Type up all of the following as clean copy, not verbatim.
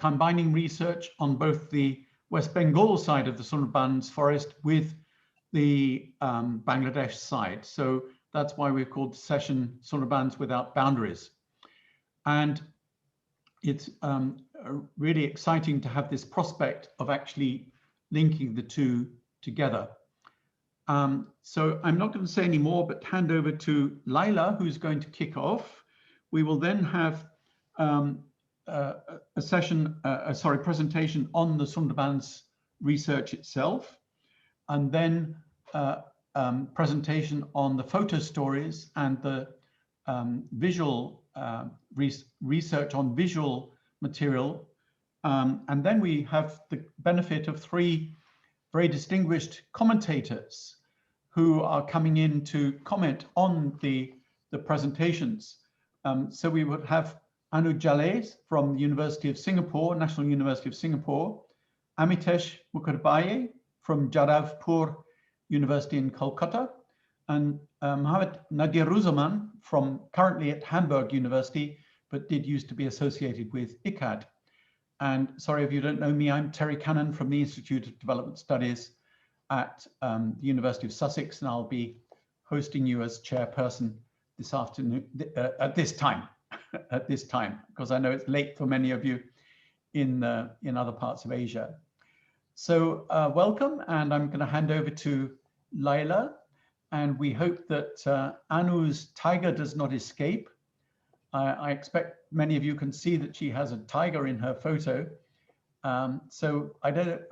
combining research on both the West Bengal side of the Sundarbans forest with the Bangladesh side. So that's why we've called the session Sundarbans Without Boundaries. And it's really exciting to have this prospect of actually linking the two together. So I'm not going to say any more, but hand over to Lyla, who's going to kick off. We will then have a presentation on the Sundarbans research itself, and then presentation on the photo stories and the visual research on visual material. And then we have the benefit of three very distinguished commentators who are coming in to comment on the presentations. So we would have Annu Jalais from the University of Singapore, National University of Singapore, Amites Mukhopadyay from Jadavpur University in Kolkata, and Nadiruzzaman from currently at Hamburg University, but did used to be associated with ICCCAD. And sorry if you don't know me, I'm Terry Cannon from the Institute of Development Studies at the University of Sussex, and I'll be hosting you as chairperson this afternoon, at this time, because I know it's late for many of you in other parts of Asia. So welcome, and I'm going to hand over to Lyla, and we hope that Annu's tiger does not escape. I expect many of you can see that she has a tiger in her photo. So I don't.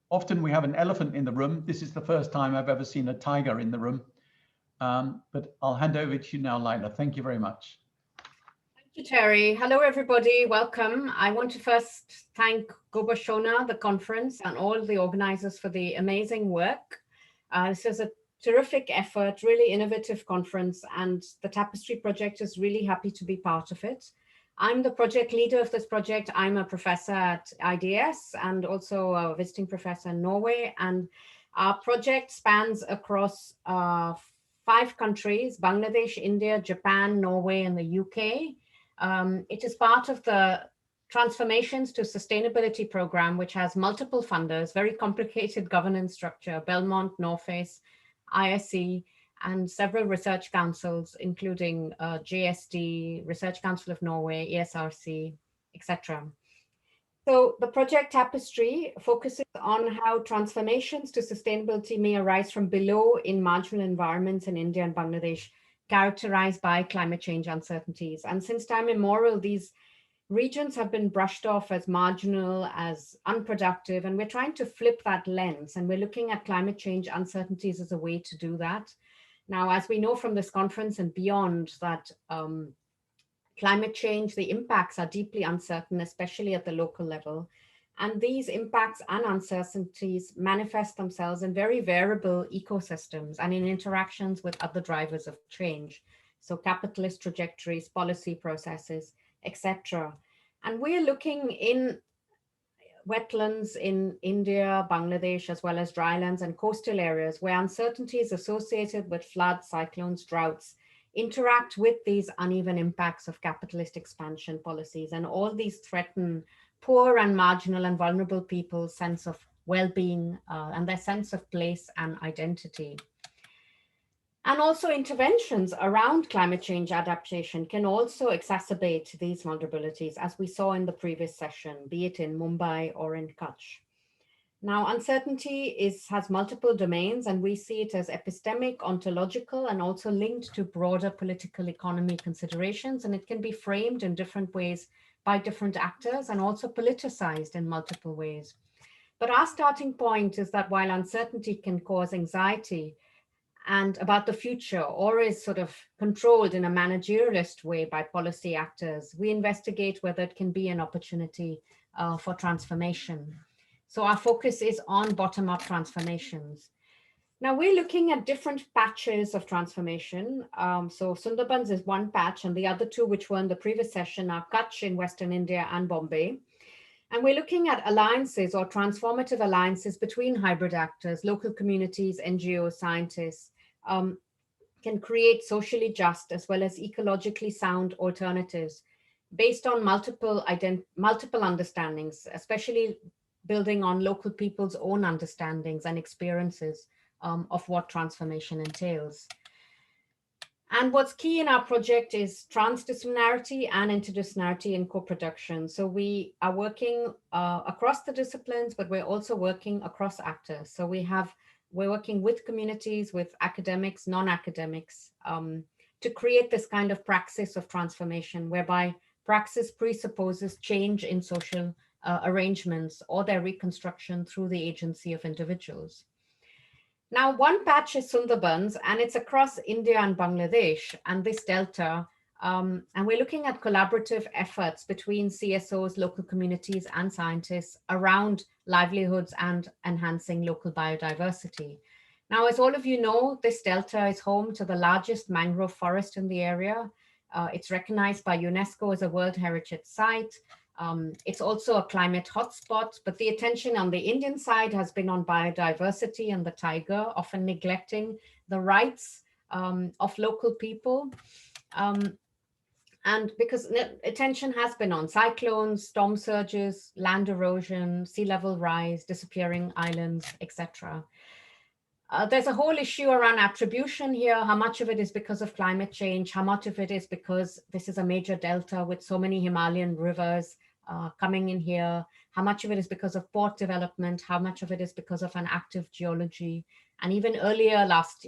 Often we have an elephant in the room. This is the first time I've ever seen a tiger in the room. But I'll hand over to you now, Lyla. Thank you very much. Thank you, Terry. Hello, everybody. Welcome. I want to first thank Gobeshona, the conference, and all the organizers for the amazing work. This is a terrific effort, really innovative conference, and the Tapestry project is really happy to be part of it. I'm the project leader of this project. I'm a professor at IDS and also a visiting professor in Norway. And our project spans across 5 countries: Bangladesh, India, Japan, Norway, and the UK. It is part of the Transformations to Sustainability program, which has multiple funders, very complicated governance structure: Belmont, Norface, ISE, and several research councils, including JSD, Research Council of Norway, ESRC, etc. So the project Tapestry focuses on how transformations to sustainability may arise from below in marginal environments in India and Bangladesh, characterized by climate change uncertainties. And since time immemorial, these regions have been brushed off as marginal, as unproductive, and we're trying to flip that lens, and we're looking at climate change uncertainties as a way to do that. Now, as we know from this conference and beyond, that climate change, the impacts are deeply uncertain, especially at the local level. And these impacts and uncertainties manifest themselves in very variable ecosystems and in interactions with other drivers of change. So capitalist trajectories, policy processes, etc. And we're looking in wetlands in India, Bangladesh, as well as drylands and coastal areas where uncertainties associated with floods, cyclones, droughts interact with these uneven impacts of capitalist expansion policies. And all these threaten poor and marginal and vulnerable people's sense of well-being and their sense of place and identity. And also interventions around climate change adaptation can also exacerbate these vulnerabilities, as we saw in the previous session, be it in Mumbai or in Kutch. Now, uncertainty has multiple domains, and we see it as epistemic, ontological, and also linked to broader political economy considerations, and it can be framed in different ways by different actors and also politicized in multiple ways. But our starting point is that while uncertainty can cause anxiety and about the future, or is sort of controlled in a managerialist way by policy actors, we investigate whether it can be an opportunity for transformation. So our focus is on bottom-up transformations. Now we're looking at different patches of transformation. So Sundarbans is one patch, and the other two, which were in the previous session, are Kutch in Western India and Bombay. And we're looking at alliances or transformative alliances between hybrid actors, local communities, NGOs, scientists, can create socially just as well as ecologically sound alternatives based on multiple understandings, especially building on local people's own understandings and experiences of what transformation entails. And what's key in our project is transdisciplinarity and interdisciplinarity in co-production. So we are working across the disciplines, but we're also working across actors. So we're working with communities, with academics, non-academics, to create this kind of praxis of transformation, whereby praxis presupposes change in social arrangements or their reconstruction through the agency of individuals. Now, one patch is Sundarbans, and it's across India and Bangladesh and this delta. And we're looking at collaborative efforts between CSOs, local communities, and scientists around livelihoods and enhancing local biodiversity. Now, as all of you know, this delta is home to the largest mangrove forest in the area. It's recognized by UNESCO as a World Heritage Site. It's also a climate hotspot, but the attention on the Indian side has been on biodiversity and the tiger, often neglecting the rights of local people. And because attention has been on cyclones, storm surges, land erosion, sea level rise, disappearing islands, etc. There's a whole issue around attribution here. How much of it is because of climate change? How much of it is because this is a major delta with so many Himalayan rivers coming in here? How much of it is because of port development? How much of it is because of an active geology? And even earlier, last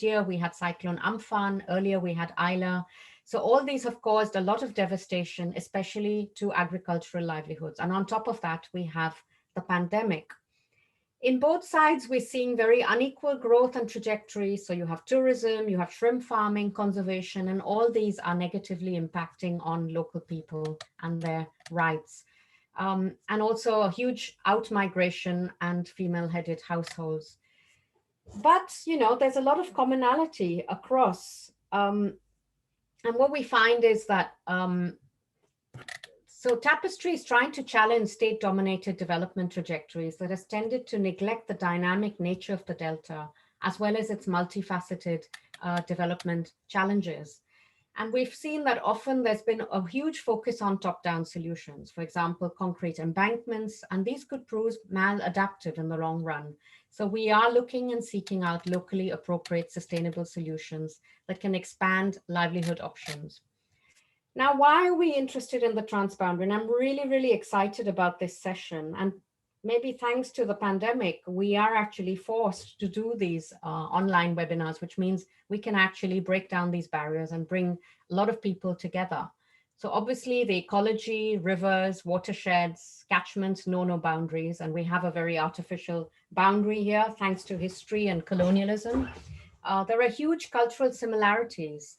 year, we had Cyclone Amphan. Earlier, we had Isla. So all these have caused a lot of devastation, especially to agricultural livelihoods. And on top of that, we have the pandemic. In both sides, we're seeing very unequal growth and trajectory. So you have tourism, you have shrimp farming, conservation, and all these are negatively impacting on local people and their rights. And also a huge out-migration and female-headed households. But, you know, there's a lot of commonality across. And what we find is that so TAPESTRY is trying to challenge state-dominated development trajectories that has tended to neglect the dynamic nature of the Delta, as well as its multifaceted development challenges. And we've seen that often there's been a huge focus on top-down solutions, for example, concrete embankments, and these could prove maladaptive in the long run. So we are looking and seeking out locally appropriate sustainable solutions that can expand livelihood options. Now, why are we interested in the transboundary? And I'm really, really excited about this session. And maybe thanks to the pandemic, we are actually forced to do these online webinars, which means we can actually break down these barriers and bring a lot of people together. So obviously the ecology, rivers, watersheds, catchments know no boundaries. And we have a very artificial boundary here, thanks to history and colonialism. There are huge cultural similarities.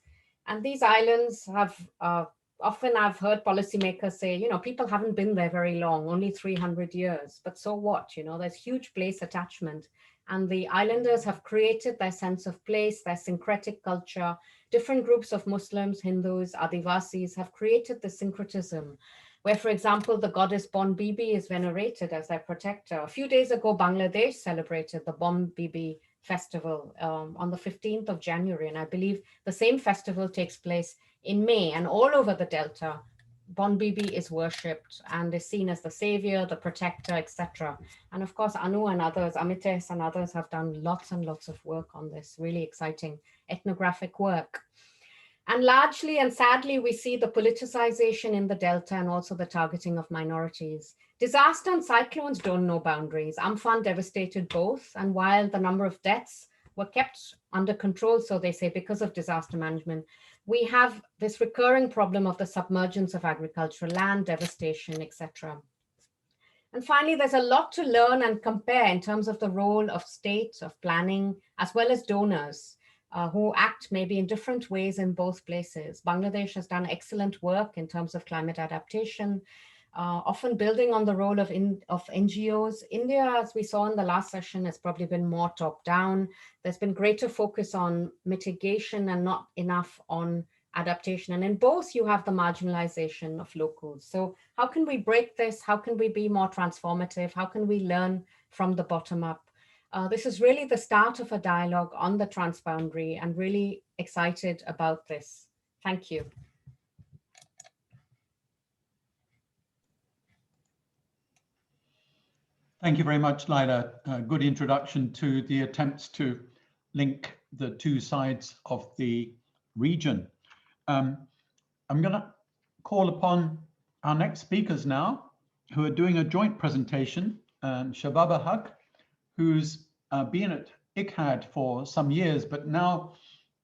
And these islands have, often I've heard policymakers say, you know, people haven't been there very long, only 300 years, but so what, you know, there's huge place attachment. And the islanders have created their sense of place, their syncretic culture. Different groups of Muslims, Hindus, Adivasis have created the syncretism, where, for example, the goddess Bon Bibi is venerated as their protector. A few days ago, Bangladesh celebrated the Bon Bibi festival on the 15th of January. And I believe the same festival takes place in May, and all over the Delta, Bon Bibi is worshipped and is seen as the savior, the protector, etc. And of course, Annu and others, Amites and others have done lots and lots of work on this, really exciting ethnographic work. And largely and sadly, we see the politicization in the Delta and also the targeting of minorities. Disaster and cyclones don't know boundaries. Amphan devastated both. And while the number of deaths were kept under control, so they say, because of disaster management, we have this recurring problem of the submergence of agricultural land, devastation, etc. And finally, there's a lot to learn and compare in terms of the role of states, of planning, as well as donors. Who act maybe in different ways in both places. Bangladesh has done excellent work in terms of climate adaptation, often building on the role of NGOs. India, as we saw in the last session, has probably been more top-down. There's been greater focus on mitigation and not enough on adaptation. And in both, you have the marginalization of locals. So how can we break this? How can we be more transformative? How can we learn from the bottom up? This is really the start of a dialogue on the transboundary, and really excited about this. Thank you. Thank you very much, Lyla. Good introduction to the attempts to link the two sides of the region. I'm going to call upon our next speakers now, who are doing a joint presentation. Shababa Haque, who's been at ICCCAD for some years, but now,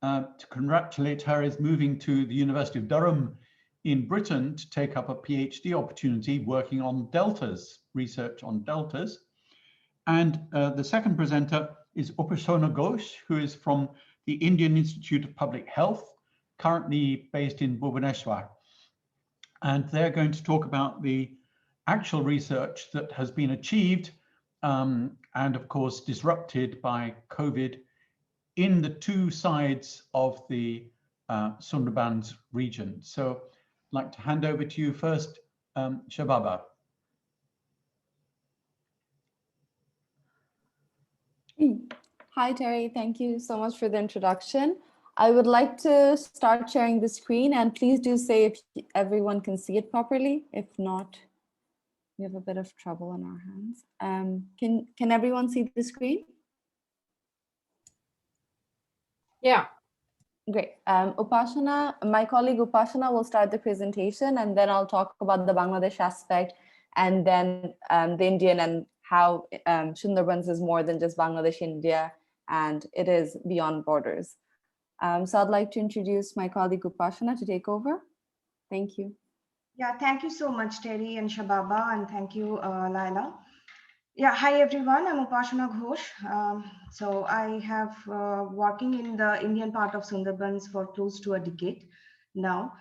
to congratulate her, is moving to the University of Durham in Britain to take up a PhD opportunity working on deltas, research on deltas. And the second presenter is Upasona Ghosh, who is from the Indian Institute of Public Health, currently based in Bhubaneshwar. And they're going to talk about the actual research that has been achieved and of course disrupted by COVID in the two sides of the Sundarbans region. So I'd like to hand over to you first, Shababa. Hi, Terry. Thank you so much for the introduction. I would like to start sharing the screen, and please do say if everyone can see it properly. If not, we have a bit of trouble on our hands. Can everyone see the screen? Yeah. Great. Upasona, my colleague Upasona will start the presentation, and then I'll talk about the Bangladesh aspect, and then the Indian and how Sundarbans is more than just Bangladesh, India, and it is beyond borders. So I'd like to introduce my colleague Upasona to take over. Thank you. Yeah, thank you so much, Terry and Shababa, and thank you, Lyla. Yeah, hi everyone, I'm Upasona Ghosh. So I have working in the Indian part of Sundarbans for close to a decade now.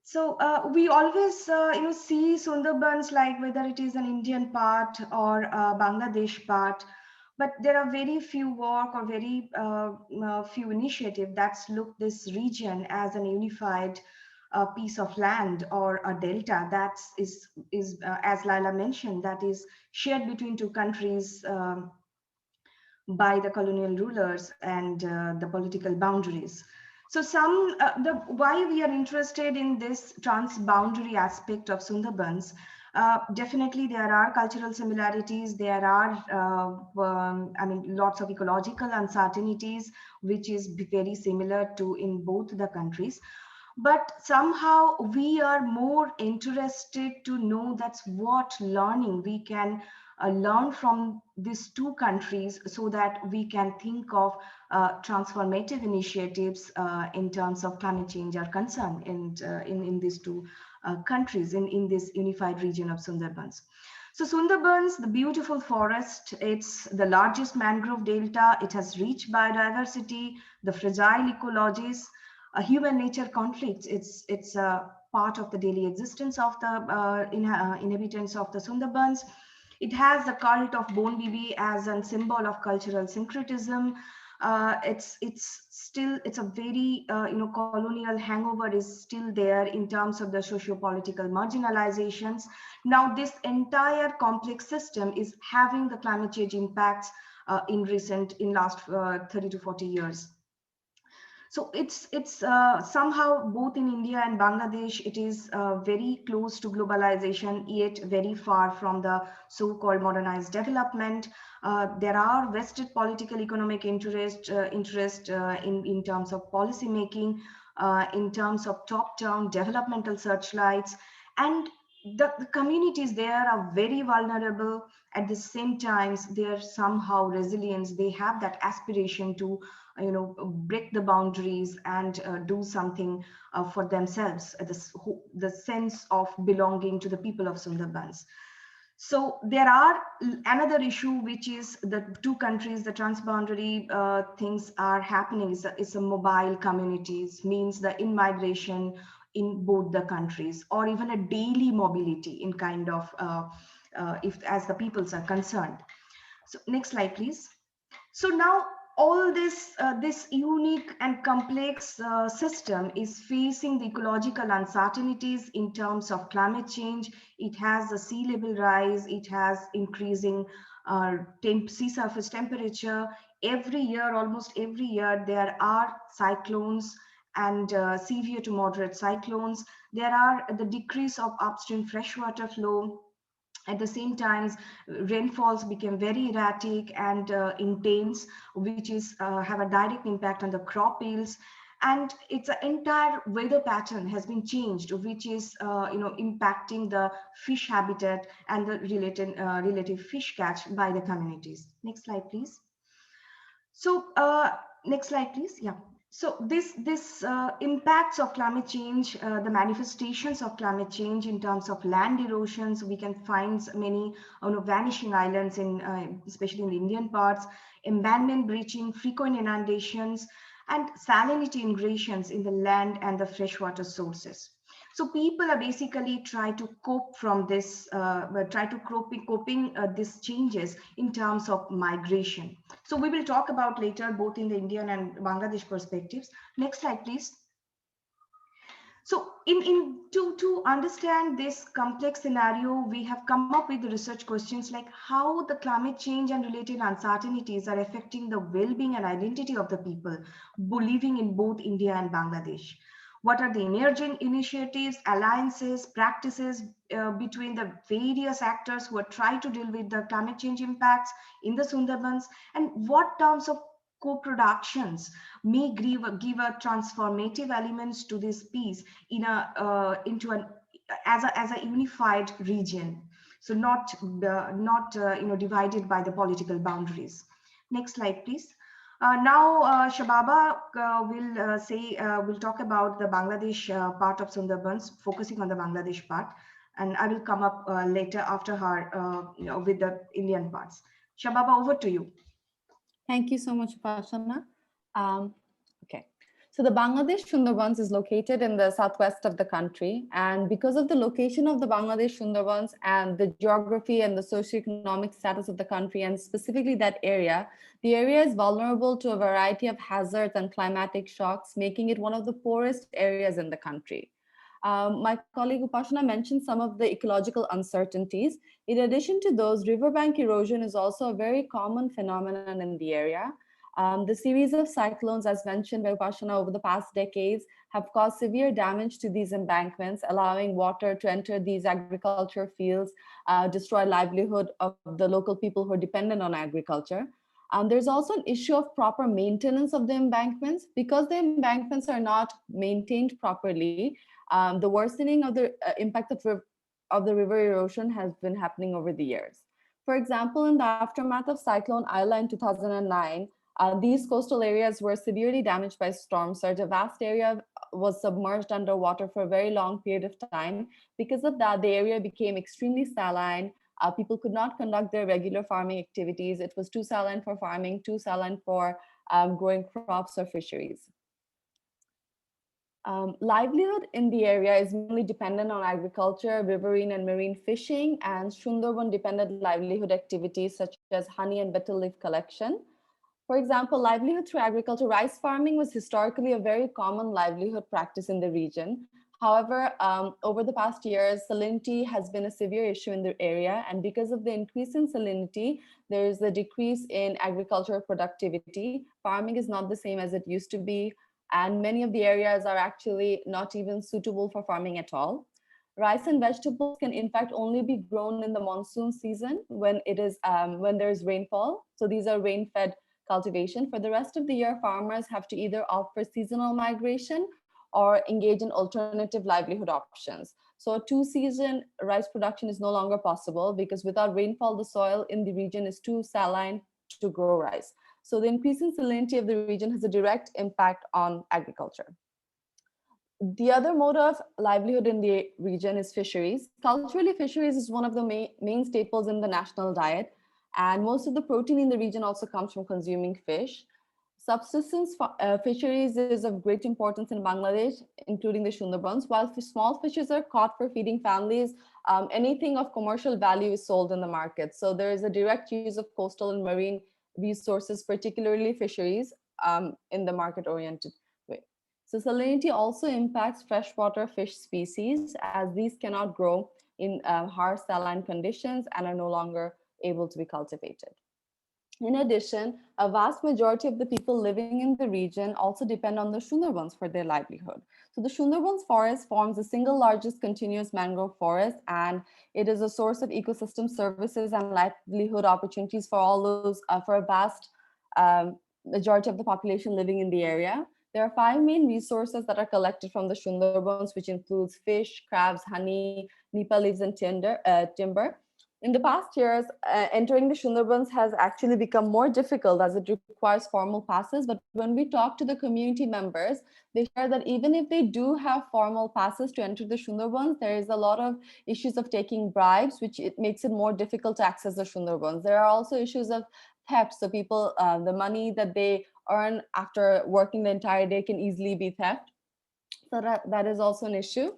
So we always see Sundarbans like whether it is an Indian part or a Bangladesh part, but there are very few work or very few initiative that's look this region as an unified piece of land or a delta that is as Lyla mentioned, that is shared between two countries by the colonial rulers and the political boundaries. So why we are interested in this trans-boundary aspect of Sundarbans, definitely there are cultural similarities, there are lots of ecological uncertainties, which is very similar to in both the countries. But somehow we are more interested to know that's what learning we can learn from these two countries so that we can think of transformative initiatives in terms of climate change are concerned in these two countries in this unified region of Sundarbans. So Sundarbans, the beautiful forest, it's the largest mangrove delta, it has rich biodiversity, the fragile ecologies, human nature conflicts, it's a part of the daily existence of the inhabitants of the Sundarbans. It has the cult of Bone Bibi as a symbol of cultural syncretism. It's a very colonial hangover is still there in terms of the socio-political marginalizations. Now this entire complex system is having the climate change impacts in last 30 to 40 years. So it's somehow both in India and Bangladesh, it is very close to globalization, yet very far from the so-called modernized development. There are vested political economic interest in terms of policy making, in terms of top-down developmental searchlights, and the communities there are very vulnerable. At the same time, they're somehow resilient. They have that aspiration to break the boundaries and do something for themselves, the sense of belonging to the people of Sundarbans. So there are another issue, which is the two countries, the transboundary things are happening. It's a mobile communities, means the in-migration in both the countries, or even a daily mobility in kind of as the peoples are concerned. So next slide, please. So now all this unique and complex system is facing the ecological uncertainties in terms of climate change. It has a sea level rise, it has increasing sea surface temperature. Every year, almost every year, there are cyclones and severe to moderate cyclones. There are the decrease of upstream freshwater flow. At the same time, rainfalls became very erratic and intense, which is have a direct impact on the crop yields. And its entire weather pattern has been changed, which is impacting the fish habitat and the relative fish catch by the communities. Next slide, please. So next slide, please. Yeah. So this impacts of climate change, the manifestations of climate change in terms of land erosions, we can find many vanishing islands in especially in the Indian parts, embankment breaching, frequent inundations, and salinity ingredients in the land and the freshwater sources. So people are basically try to cope from this, coping these changes in terms of migration. So we will talk about later both in the Indian and Bangladesh perspectives. Next slide, please. So to understand this complex scenario, we have come up with the research questions like how the climate change and related uncertainties are affecting the well-being and identity of the people living in both India and Bangladesh. What are the emerging initiatives, alliances, practices between the various actors who are trying to deal with the climate change impacts in the Sundarbans, and what terms of co-productions may give a transformative elements to this piece in into an as a unified region, so not divided by the political boundaries. Next slide, please. Now Shababa will talk about the Bangladesh part of Sundarbans, focusing on the Bangladesh part, and I will come up later after her with the Indian parts. Shababa, over to you. Thank you so much, Upasona. Okay, so the Bangladesh Sundarbans is located in the southwest of the country. And because of the location of the Bangladesh Sundarbans and the geography and the socioeconomic status of the country, and specifically that area, the area is vulnerable to a variety of hazards and climatic shocks, making it one of the poorest areas in the country. My colleague Upasona mentioned some of the ecological uncertainties. In addition to those, riverbank erosion is also a very common phenomenon in the area. The series of cyclones, as mentioned by Upasona over the past decades, have caused severe damage to these embankments, allowing water to enter these agriculture fields, destroy livelihood of the local people who are dependent on agriculture. There's also an issue of proper maintenance of the embankments. Because the embankments are not maintained properly, the worsening of the impact of the river erosion has been happening over the years. For example, in the aftermath of Cyclone Ayla in 2009, these coastal areas were severely damaged by storm surge. A vast area was submerged underwater for a very long period of time. Because of that, the area became extremely saline. People could not conduct their regular farming activities. It was too saline for farming, too saline for growing crops or fisheries. Livelihood in the area is mainly dependent on agriculture, riverine and marine fishing, and Sundarban dependent livelihood activities such as honey and betel leaf collection. For example, livelihood through agriculture, rice farming was historically a very common livelihood practice in the region. However, over the past years, salinity has been a severe issue in the area, and because of the increase in salinity, there is a decrease in agricultural productivity. Farming is not the same as it used to be, and many of the areas are actually not even suitable for farming at all. Rice and vegetables can in fact only be grown in the monsoon season when there is rainfall. So these are rain-fed cultivation. For the rest of the year, farmers have to either opt for seasonal migration or engage in alternative livelihood options. So a two-season rice production is no longer possible because without rainfall, the soil in the region is too saline to grow rice. So the increase in salinity of the region has a direct impact on agriculture. The other mode of livelihood in the region is fisheries. Culturally, fisheries is one of the main staples in the national diet, and most of the protein in the region also comes from consuming fish. Subsistence fisheries is of great importance in Bangladesh, including the Sundarbans. While small fishes are caught for feeding families, anything of commercial value is sold in the market. So there is a direct use of coastal and marine resources, particularly fisheries, in the market-oriented way. So salinity also impacts freshwater fish species, as these cannot grow in harsh saline conditions and are no longer able to be cultivated. In addition, a vast majority of the people living in the region also depend on the Sundarbans for their livelihood. So the Sundarbans forest forms the single largest continuous mangrove forest, and it is a source of ecosystem services and livelihood opportunities for all those, for a vast majority of the population living in the area. There are 5 main resources that are collected from the Sundarbans, which includes fish, crabs, honey, nipa leaves, and timber. In the past years, entering the Sundarbans has actually become more difficult as it requires formal passes. But when we talk to the community members, they share that even if they do have formal passes to enter the Sundarbans, there is a lot of issues of taking bribes, which it makes it more difficult to access the Sundarbans. There are also issues of theft. So people, the money that they earn after working the entire day can easily be theft. So that is also an issue.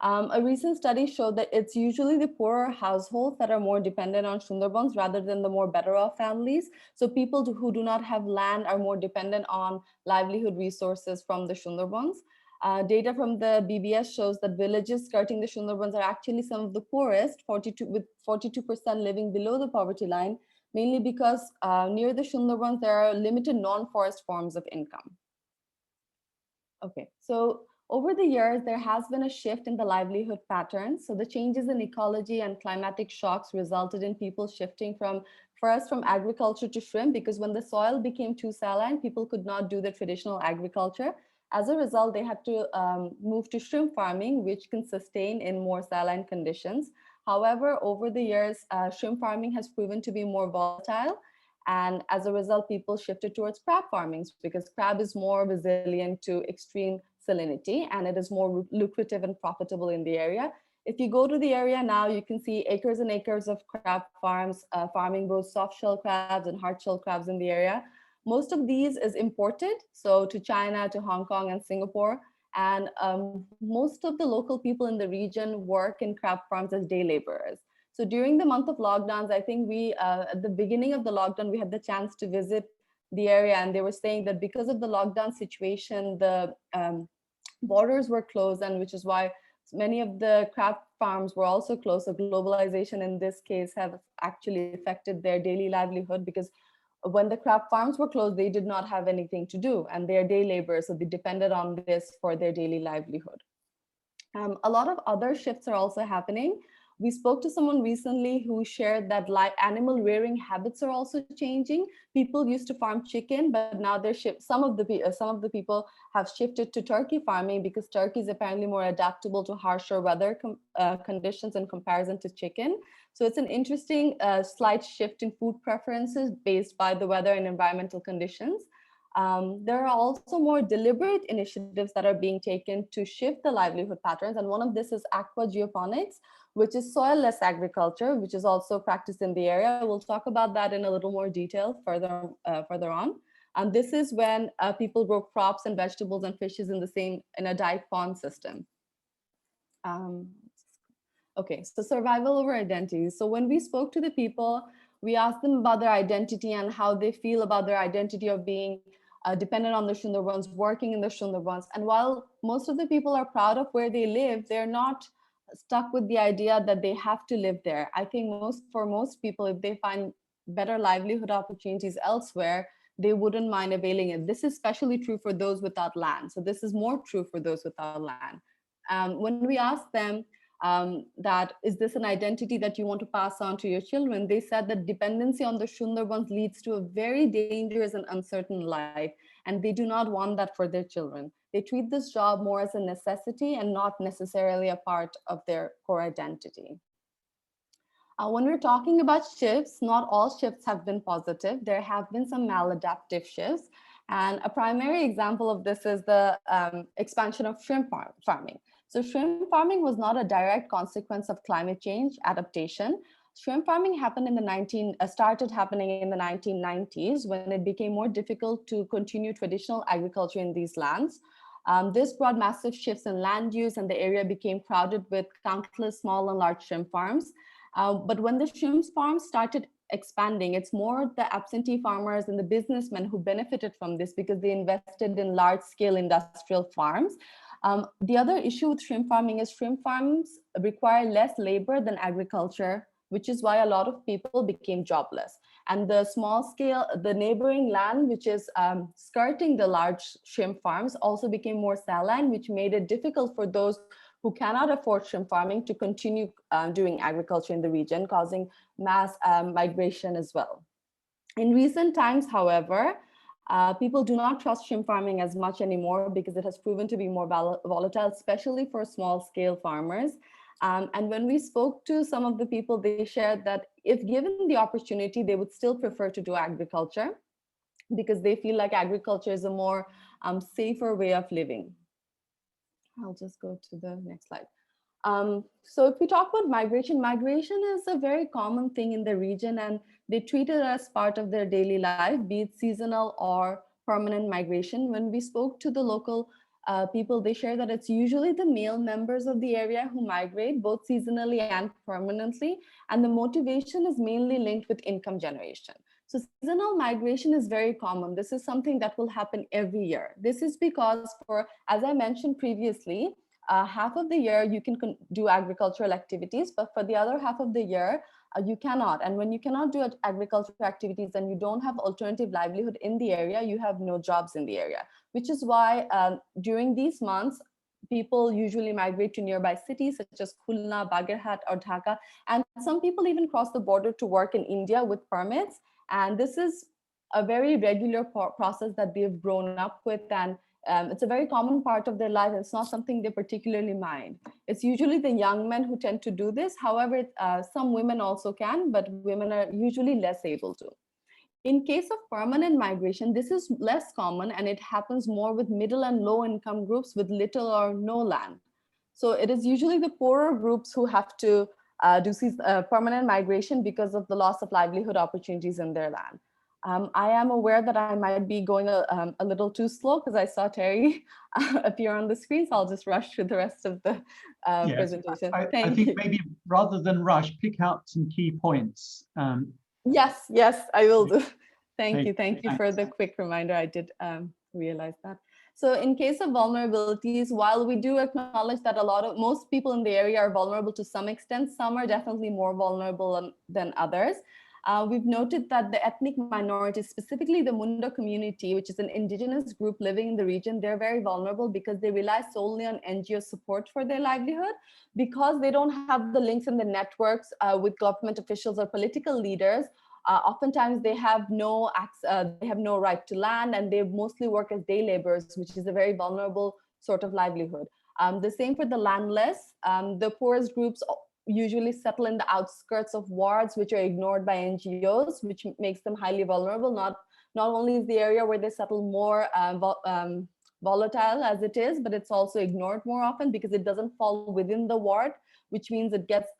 A recent study showed that it's usually the poorer households that are more dependent on Sundarbans rather than the more better off families. So people who do not have land are more dependent on livelihood resources from the Sundarbans. Data from the BBS shows that villages skirting the Sundarbans are actually some of the poorest, with 42% living below the poverty line, mainly because near the Sundarbans, there are limited non-forest forms of income. Okay, so over the years, there has been a shift in the livelihood patterns. So the changes in ecology and climatic shocks resulted in people shifting from agriculture to shrimp, because when the soil became too saline, people could not do the traditional agriculture. As a result, they had to move to shrimp farming, which can sustain in more saline conditions. However, over the years, shrimp farming has proven to be more volatile. And as a result, people shifted towards crab farming because crab is more resilient to extreme salinity and it is more lucrative and profitable in the area. If you go to the area now, you can see acres and acres of crab farms farming both soft shell crabs and hard shell crabs in the area. Most of these is imported, so to China, to Hong Kong and Singapore. And most of the local people in the region work in crab farms as day laborers. So during the month of lockdowns, I think at the beginning of the lockdown, we had the chance to visit the area, and they were saying that because of the lockdown situation, the borders were closed, and which is why many of the crab farms were also closed. So globalization in this case have actually affected their daily livelihood, because when the crab farms were closed, they did not have anything to do, and they're day laborers, so they depended on this for their daily livelihood. A lot of other shifts are also happening. We spoke to someone recently who shared that animal rearing habits are also changing. People used to farm chicken, but now some of the people have shifted to turkey farming because turkey is apparently more adaptable to harsher weather conditions in comparison to chicken. So it's an interesting slight shift in food preferences based by the weather and environmental conditions. There are also more deliberate initiatives that are being taken to shift the livelihood patterns. And one of this is Aqua Geoponics, which is soil-less agriculture, which is also practiced in the area. We'll talk about that in a little more detail further on. And this is when people grow crops and vegetables and fishes in a dike pond system. Okay, so survival over identity. So when we spoke to the people, we asked them about their identity and how they feel about their identity of being dependent on the Sundarbans, working in the Sundarbans. And while most of the people are proud of where they live, they're not stuck with the idea that they have to live there. I think for most people, if they find better livelihood opportunities elsewhere, they wouldn't mind availing it. This is especially true for those without land. So this is more true for those without land. When we asked them that, is this an identity that you want to pass on to your children? They said that dependency on the Sundarbans leads to a very dangerous and uncertain life, and they do not want that for their children. They treat this job more as a necessity and not necessarily a part of their core identity. When we're talking about shifts, not all shifts have been positive. There have been some maladaptive shifts. And a primary example of this is the expansion of shrimp farming. So shrimp farming was not a direct consequence of climate change adaptation. Shrimp farming started happening in the 1990s when it became more difficult to continue traditional agriculture in these lands. This brought massive shifts in land use, and the area became crowded with countless small and large shrimp farms. But when the shrimp farms started expanding, it's more the absentee farmers and the businessmen who benefited from this because they invested in large-scale industrial farms. The other issue with shrimp farming is shrimp farms require less labor than agriculture which is why a lot of people became jobless. And the small scale, the neighboring land, which is skirting the large shrimp farms, also became more saline, which made it difficult for those who cannot afford shrimp farming to continue doing agriculture in the region, causing mass migration as well. In recent times, however, people do not trust shrimp farming as much anymore because it has proven to be more volatile, especially for small scale farmers. And when we spoke to some of the people, they shared that if given the opportunity, they would still prefer to do agriculture because they feel like agriculture is a more safer way of living. I'll just go to the next slide. So if we talk about migration, migration is a very common thing in the region, and they treat it as part of their daily life, be it seasonal or permanent migration. When we spoke to the local people, they share that it's usually the male members of the area who migrate both seasonally and permanently, and the motivation is mainly linked with income generation. So seasonal migration is very common. This is something that will happen every year. This is because as I mentioned previously, half of the year you can do agricultural activities, but for the other half of the year, you cannot. And when you cannot do agricultural activities and you don't have alternative livelihood in the area, you have no jobs in the area, which is why during these months, people usually migrate to nearby cities such as Khulna, Bagherhat, or Dhaka. And some people even cross the border to work in India with permits. And this is a very regular process that they've grown up with, and it's a very common part of their life. It's not something they particularly mind. It's usually the young men who tend to do this. However, some women also can, but women are usually less able to. In case of permanent migration, this is less common, and it happens more with middle and low income groups with little or no land. So it is usually the poorer groups who have to do permanent migration because of the loss of livelihood opportunities in their land. I am aware that I might be going a little too slow because I saw Terry appear on the screen, so I'll just rush through the rest of the presentation. I think maybe rather than rush, pick out some key points. Yes, I will do. Thank you Thanks. for the quick reminder. I did realize that. So in case of vulnerabilities, while we do acknowledge that most people in the area are vulnerable to some extent, some are definitely more vulnerable than others. We've noted that the ethnic minorities, specifically the Munda community, which is an indigenous group living in the region, they're very vulnerable because they rely solely on NGO support for their livelihood, because they don't have the links and the networks with government officials or political leaders. Oftentimes they have no right to land, and they mostly work as day laborers, which is a very vulnerable sort of livelihood. The same for the landless. The poorest groups usually settle in the outskirts of wards, which are ignored by NGOs, which makes them highly vulnerable. Not only is the area where they settle more volatile as it is, but it's also ignored more often because it doesn't fall within the ward, which means it gets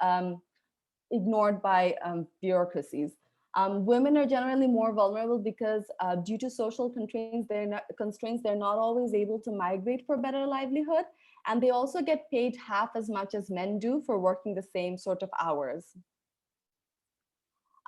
ignored by bureaucracies. Women are generally more vulnerable because due to social constraints, they're not always able to migrate for better livelihood. And they also get paid half as much as men do for working the same sort of hours.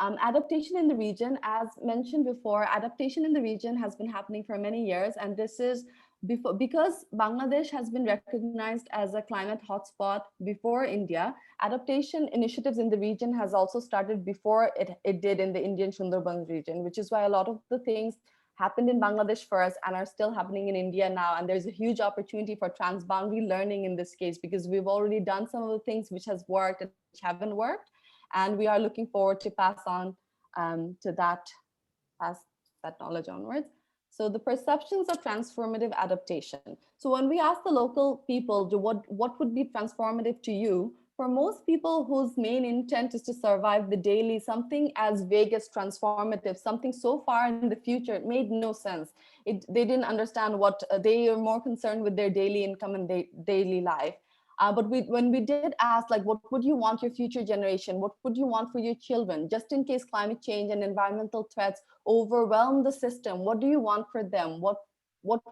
Adaptation in the region, as mentioned before, adaptation in the region has been happening for many years. And this is because Bangladesh has been recognized as a climate hotspot before India. Adaptation initiatives in the region has also started before it did in the Indian Sundarbans region, which is why a lot of the things happened in Bangladesh first and are still happening in India now. And there's a huge opportunity for transboundary learning in this case, because we've already done some of the things which has worked and which haven't worked. And we are looking forward to pass on pass that knowledge onwards. So the perceptions of transformative adaptation. So when we ask the local people, what would be transformative to you? For most people whose main intent is to survive the daily, something as vague as transformative, something so far in the future, it made no sense. They didn't understand what, they are more concerned with their daily income and their daily life. But when we did ask, like, what would you want your future generation? What would you want for your children? Just in case climate change and environmental threats overwhelm the system, what do you want for them? What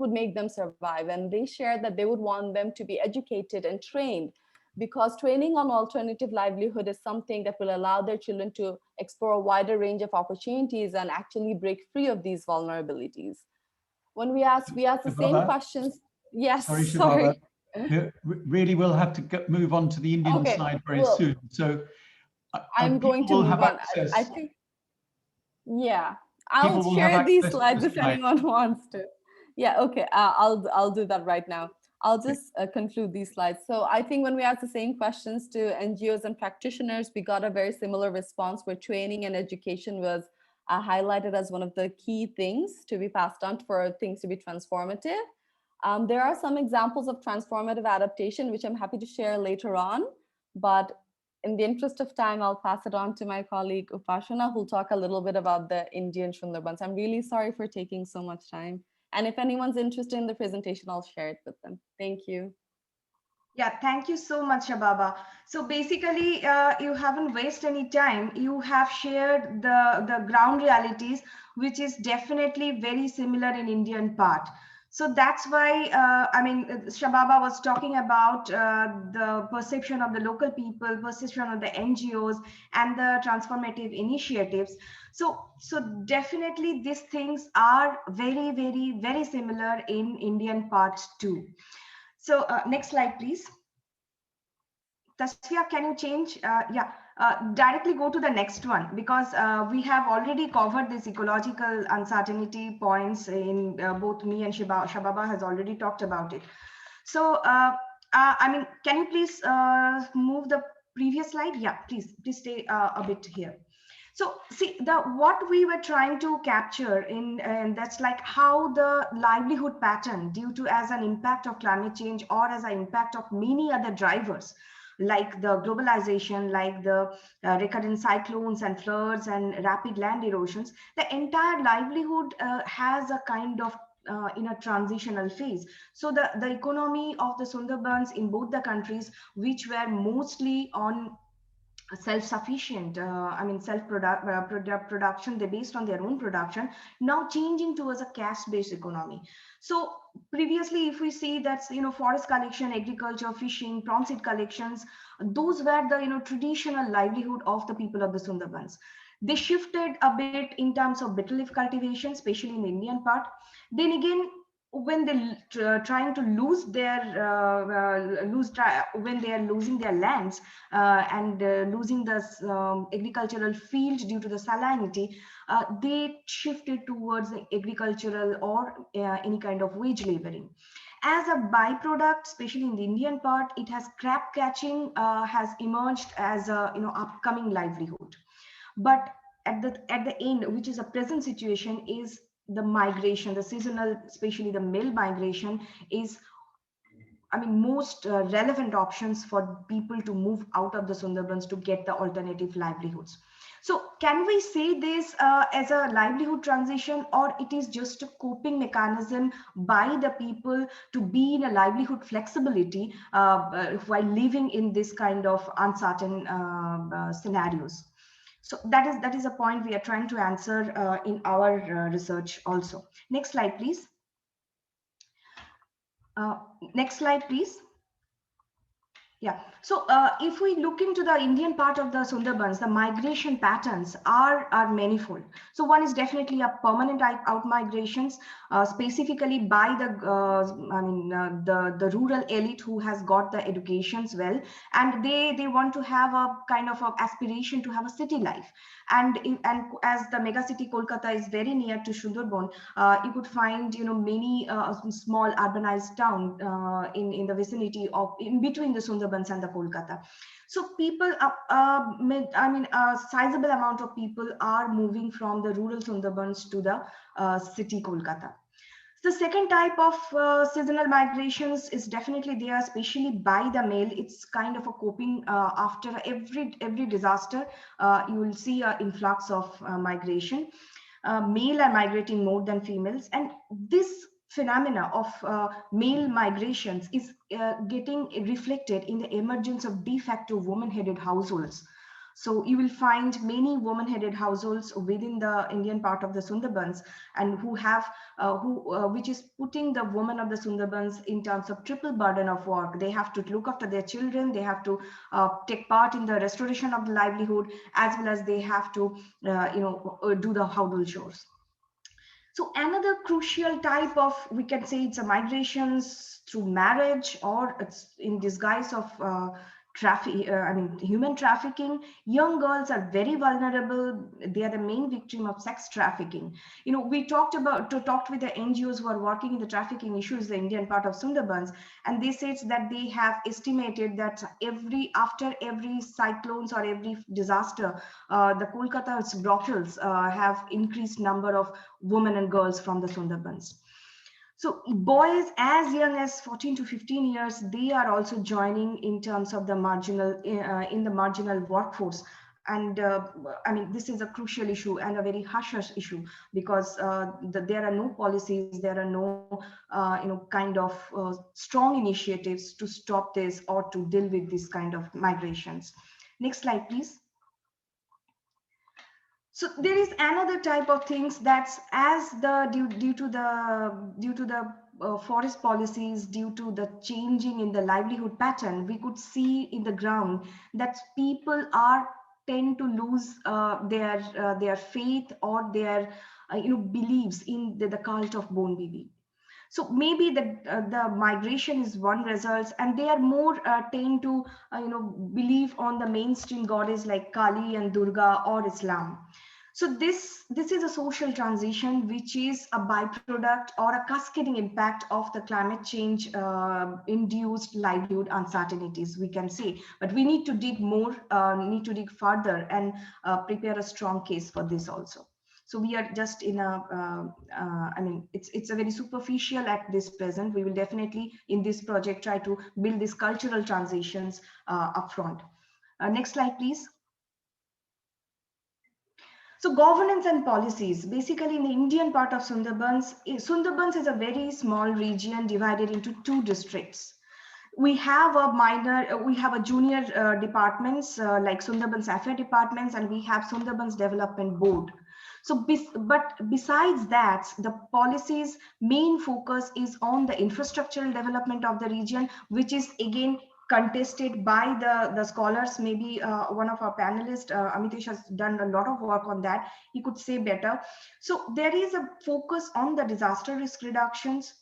would make them survive? And they shared that they would want them to be educated and trained, because training on alternative livelihood is something that will allow their children to explore a wider range of opportunities and actually break free of these vulnerabilities. When we ask the same questions. Yes, sorry. Really, we'll have to move on to the Indian side very soon. So I'm going to move on. I think, yeah, I'll share these slides if anyone wants to. Yeah, okay, I'll do that right now. I'll just conclude these slides. So I think when we asked the same questions to NGOs and practitioners, we got a very similar response where training and education was highlighted as one of the key things to be passed on for things to be transformative. There are some examples of transformative adaptation, which I'm happy to share later on, but in the interest of time, I'll pass it on to my colleague Upasona, who'll talk a little bit about the Indian Sundarbans. I'm really sorry for taking so much time. And if anyone's interested in the presentation, I'll share it with them. Thank you. Yeah, thank you so much, Shababa. So basically, you haven't wasted any time. You have shared the ground realities, which is definitely very similar in Indian part. So that's why, I mean, Shababa was talking about the perception of the local people, perception of the NGOs, and the transformative initiatives. So definitely these things are very, very, very similar in Indian part too. So next slide, please. Tasvia, can you change? Directly go to the next one, because we have already covered this ecological uncertainty points in both me and Shababa has already talked about it. So, I mean, can you please move the previous slide? Yeah, please stay a bit here. So see, what we were trying to capture and that's like how the livelihood pattern due to as an impact of climate change or as an impact of many other drivers, like the globalization, like the recurrent cyclones and floods and rapid land erosions, the entire livelihood has a kind of in a transitional phase. So the economy of the Sundarbans in both the countries, which were mostly on self-sufficient, I mean production, they based on their own production, now changing towards a caste-based economy. So previously, if we see that, you know, forest collection, agriculture, fishing, prawn seed collections, those were the traditional livelihood of the people of the Sundarbans. They shifted a bit in terms of bitter leaf cultivation, especially in the Indian part. Then again, when they trying to lose their when they are losing their lands and losing the agricultural field due to the salinity, they shifted towards the agricultural or any kind of wage laboring. As a byproduct, especially in the Indian part, it has crab catching has emerged as a upcoming livelihood. But at the end, which is a present situation, is the migration, the seasonal, especially the male migration, is, I mean, most relevant options for people to move out of the Sundarbans to get the alternative livelihoods. So can we say this as a livelihood transition, or it is just a coping mechanism by the people to be in a livelihood flexibility while living in this kind of uncertain scenarios? So that is a point we are trying to answer in our research also. Next slide, please. Next slide, please. Yeah, so if we look into the Indian part of the Sundarbans, the migration patterns are manifold. So one is definitely a permanent out migrations, specifically by the rural elite who has got the educations well, and they want to have a kind of aspiration to have a city life. And as the mega city Kolkata is very near to Sundarban, you could find many small urbanized town in the vicinity of in between the Sundarbans and the Kolkata. So people, a sizable amount of people are moving from the rural Sundarbans to the city Kolkata. The second type of seasonal migrations is definitely there, especially by the male. It's kind of a coping after every disaster. You will see an influx of migration. Male are migrating more than females, and this phenomena of male migrations is getting reflected in the emergence of de facto woman-headed households. So you will find many woman-headed households within the Indian part of the Sundarbans, and who have which is putting the women of the Sundarbans in terms of triple burden of work. They have to look after their children, they have to take part in the restoration of the livelihood, as well as they have to do the household chores. So another crucial type of, we can say it's a migrations through marriage, or it's in disguise of human trafficking. Young girls are very vulnerable. They are the main victim of sex trafficking. We talked with the NGOs who are working in the trafficking issues, the Indian part of Sundarbans, and they said that they have estimated that after every cyclones or every disaster, the Kolkata's brothels have increased number of women and girls from the Sundarbans. So boys as young as 14 to 15 years, they are also joining in terms of the marginal workforce. And this is a crucial issue and a very hush-hush issue, because there are no policies, there are no kind of strong initiatives to stop this or to deal with this kind of migrations. Next slide, please. So there is another type of things that's due to the forest policies, due to the changing in the livelihood pattern, we could see in the ground that people tend to lose their faith or their beliefs in the cult of Bone Bibi. So maybe the migration is one result, and they are more tend to believe on the mainstream goddess like Kali and Durga or Islam. So this is a social transition which is a byproduct or a cascading impact of the climate change induced livelihood uncertainties, we can say. But we need to dig more, need to dig further and prepare a strong case for this also. So we are just in it's a very superficial at this present. We will definitely in this project try to build these cultural transitions upfront. Next slide, please. So governance and policies, basically in the Indian part of Sundarbans is a very small region divided into 2 districts. We have a junior departments like Sundarbans Affair departments, and we have Sundarbans Development Board. So, but besides that, the policies main focus is on the infrastructural development of the region, which is again contested by the scholars. Maybe one of our panelists, Amites, has done a lot of work on that. He could say better. So there is a focus on the disaster risk reductions.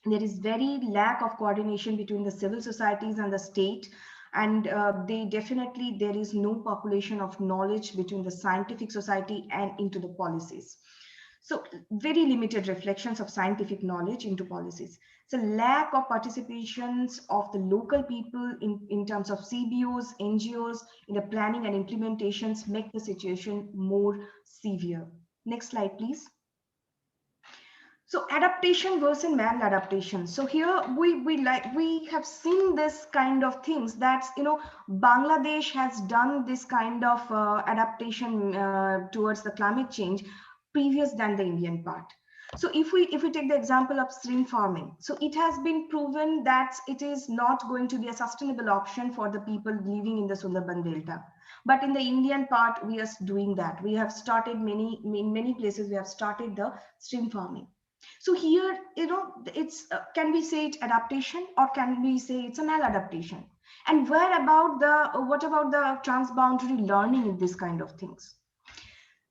There is very lack of coordination between the civil societies and the state. And there is no population of knowledge between the scientific society and into the policies. So very limited reflections of scientific knowledge into policies. So lack of participations of the local people in terms of CBOs, NGOs in the planning and implementations make the situation more severe. Next slide, please. So adaptation versus maladaptation. So here we have seen this kind of things that Bangladesh has done this kind of adaptation towards the climate change previous than the Indian part. So if we take the example of shrimp farming, so it has been proven that it is not going to be a sustainable option for the people living in the Sundarban Delta. But in the Indian part, we are doing that. We have started in many places. We have started the shrimp farming. So here, it's can we say it adaptation or can we say it's a maladaptation? And what about the transboundary learning in this kind of things?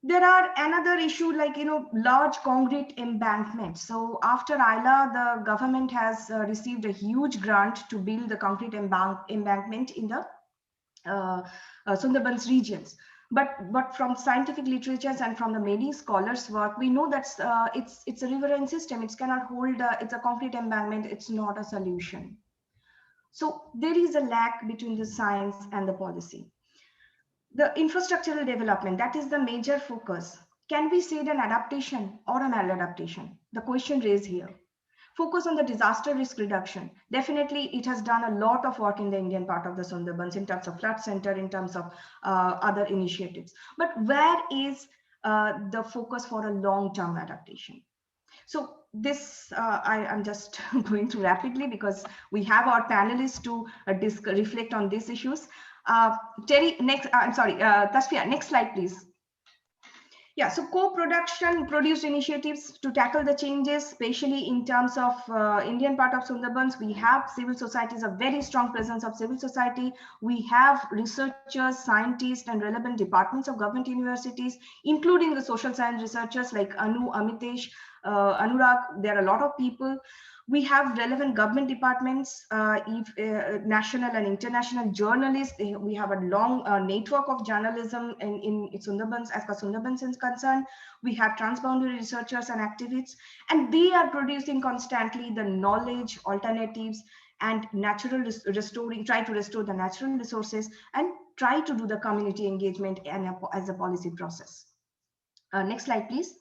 There are another issue like, large concrete embankments. So after ILA, the government has received a huge grant to build the concrete embankment in the Sundarbans regions. But from scientific literatures and from the many scholars' work, we know that it's a riverine system. It cannot hold. It's a concrete embankment. It's not a solution. So there is a lack between the science and the policy. The infrastructural development, that is the major focus. Can we say it an adaptation or a maladaptation? The question raised here. Focus on the disaster risk reduction. Definitely, it has done a lot of work in the Indian part of the Sundarbans in terms of flood center, in terms of other initiatives. But where is the focus for a long-term adaptation? So this, I'm just going through rapidly because we have our panelists to reflect on these issues. Terry, Tasfia, next slide, please. Yeah, so co-production produced initiatives to tackle the changes, especially in terms of Indian part of Sundarbans. We have civil societies, a very strong presence of civil society. We have researchers, scientists, and relevant departments of government universities, including the social science researchers like Annu, Amites, Anurag. There are a lot of people. We have relevant government departments, national and international journalists. We have a long network of journalism in Sundarbans, as far as Sundarbans is concerned. We have transboundary researchers and activists, and they are producing constantly the knowledge, alternatives, and natural restoring, try to restore the natural resources, and try to do the community engagement and as a policy process. Next slide, please.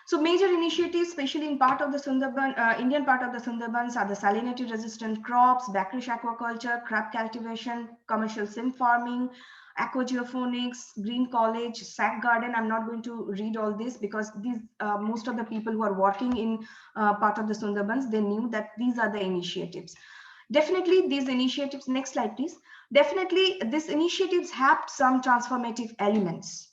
So major initiatives, especially in part of the Sundarban, Indian part of the Sundarbans, are the salinity resistant crops, brackish aquaculture, crab cultivation, commercial shrimp farming, Aqua Geoponics, green college, sack garden. I'm not going to read all this because these most of the people who are working in part of the Sundarbans, they knew that these are the initiatives. Definitely these initiatives, next slide please. Definitely these initiatives have some transformative elements.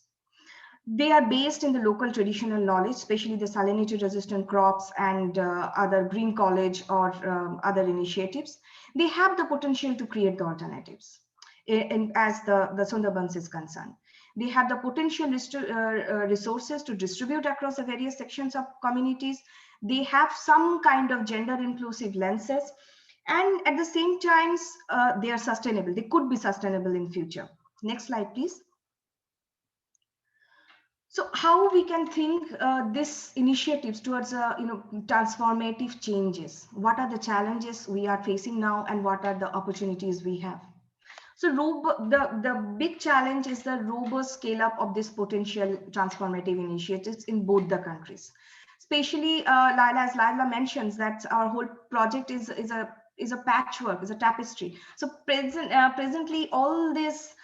They are based in the local traditional knowledge, especially the salinity resistant crops and other green college or other initiatives. They have the potential to create the alternatives as the Sundarbans is concerned. They have the potential resources to distribute across the various sections of communities. They have some kind of gender inclusive lenses, and at the same time, they are sustainable. They could be sustainable in future. Next slide, please. So how we can think this initiatives towards transformative changes? What are the challenges we are facing now, and what are the opportunities we have? So the big challenge is the robust scale up of this potential transformative initiatives in both the countries. Especially as Lyla mentions, that our whole project is a patchwork, is a tapestry. So presently all these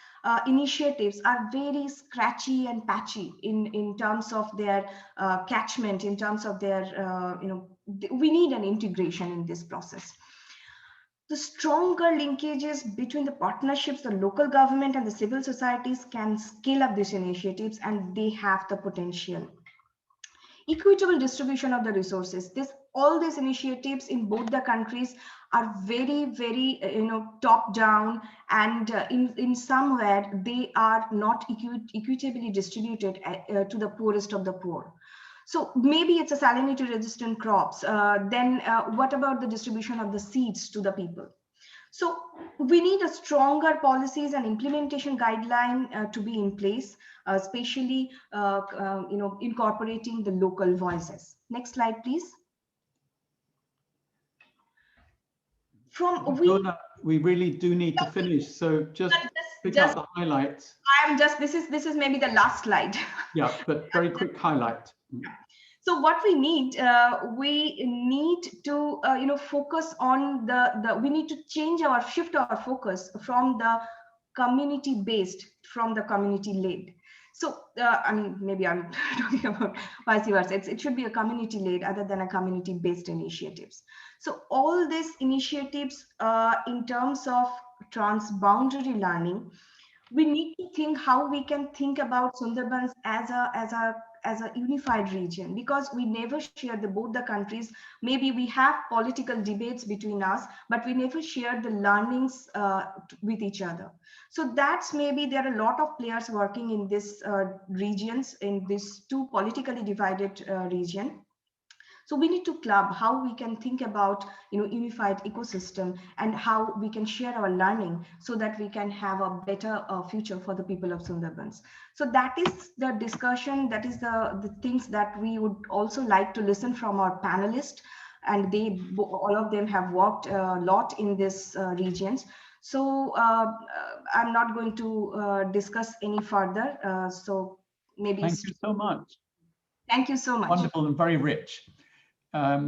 initiatives are very scratchy and patchy in terms of their catchment, in terms of their we need an integration in this process. The stronger linkages between the partnerships, the local government and the civil societies can scale up these initiatives, and they have the potential. Equitable distribution of the resources. All these initiatives in both the countries are very, very top down, and in somewhere they are not equitably distributed to the poorest of the poor. So maybe it's a salinity resistant crops. Then what about the distribution of the seeds to the people? So we need a stronger policies and implementation guideline to be in place, especially incorporating the local voices. Next slide, please. We really do need to finish, so just pick out the highlights. This is maybe the last slide. Yeah, but very quick highlight. So what we need to focus on we need to shift our focus from the community based, from the community led. So I mean, maybe I'm talking about vice versa. It should be a community led other than a community based initiatives. So all these initiatives in terms of transboundary learning, we need to think how we can think about Sundarbans as a unified region, because we never share both the countries. Maybe we have political debates between us, but we never share the learnings with each other. So that's maybe there are a lot of players working in this regions, in this two politically divided region. So we need to club how we can think about unified ecosystem and how we can share our learning so that we can have a better future for the people of Sundarbans. So that is the discussion, that is the things that we would also like to listen from our panelists, and all of them have worked a lot in this regions. So I'm not going to discuss any further. So maybe. Thank you so much. Thank you so much. Wonderful and very rich.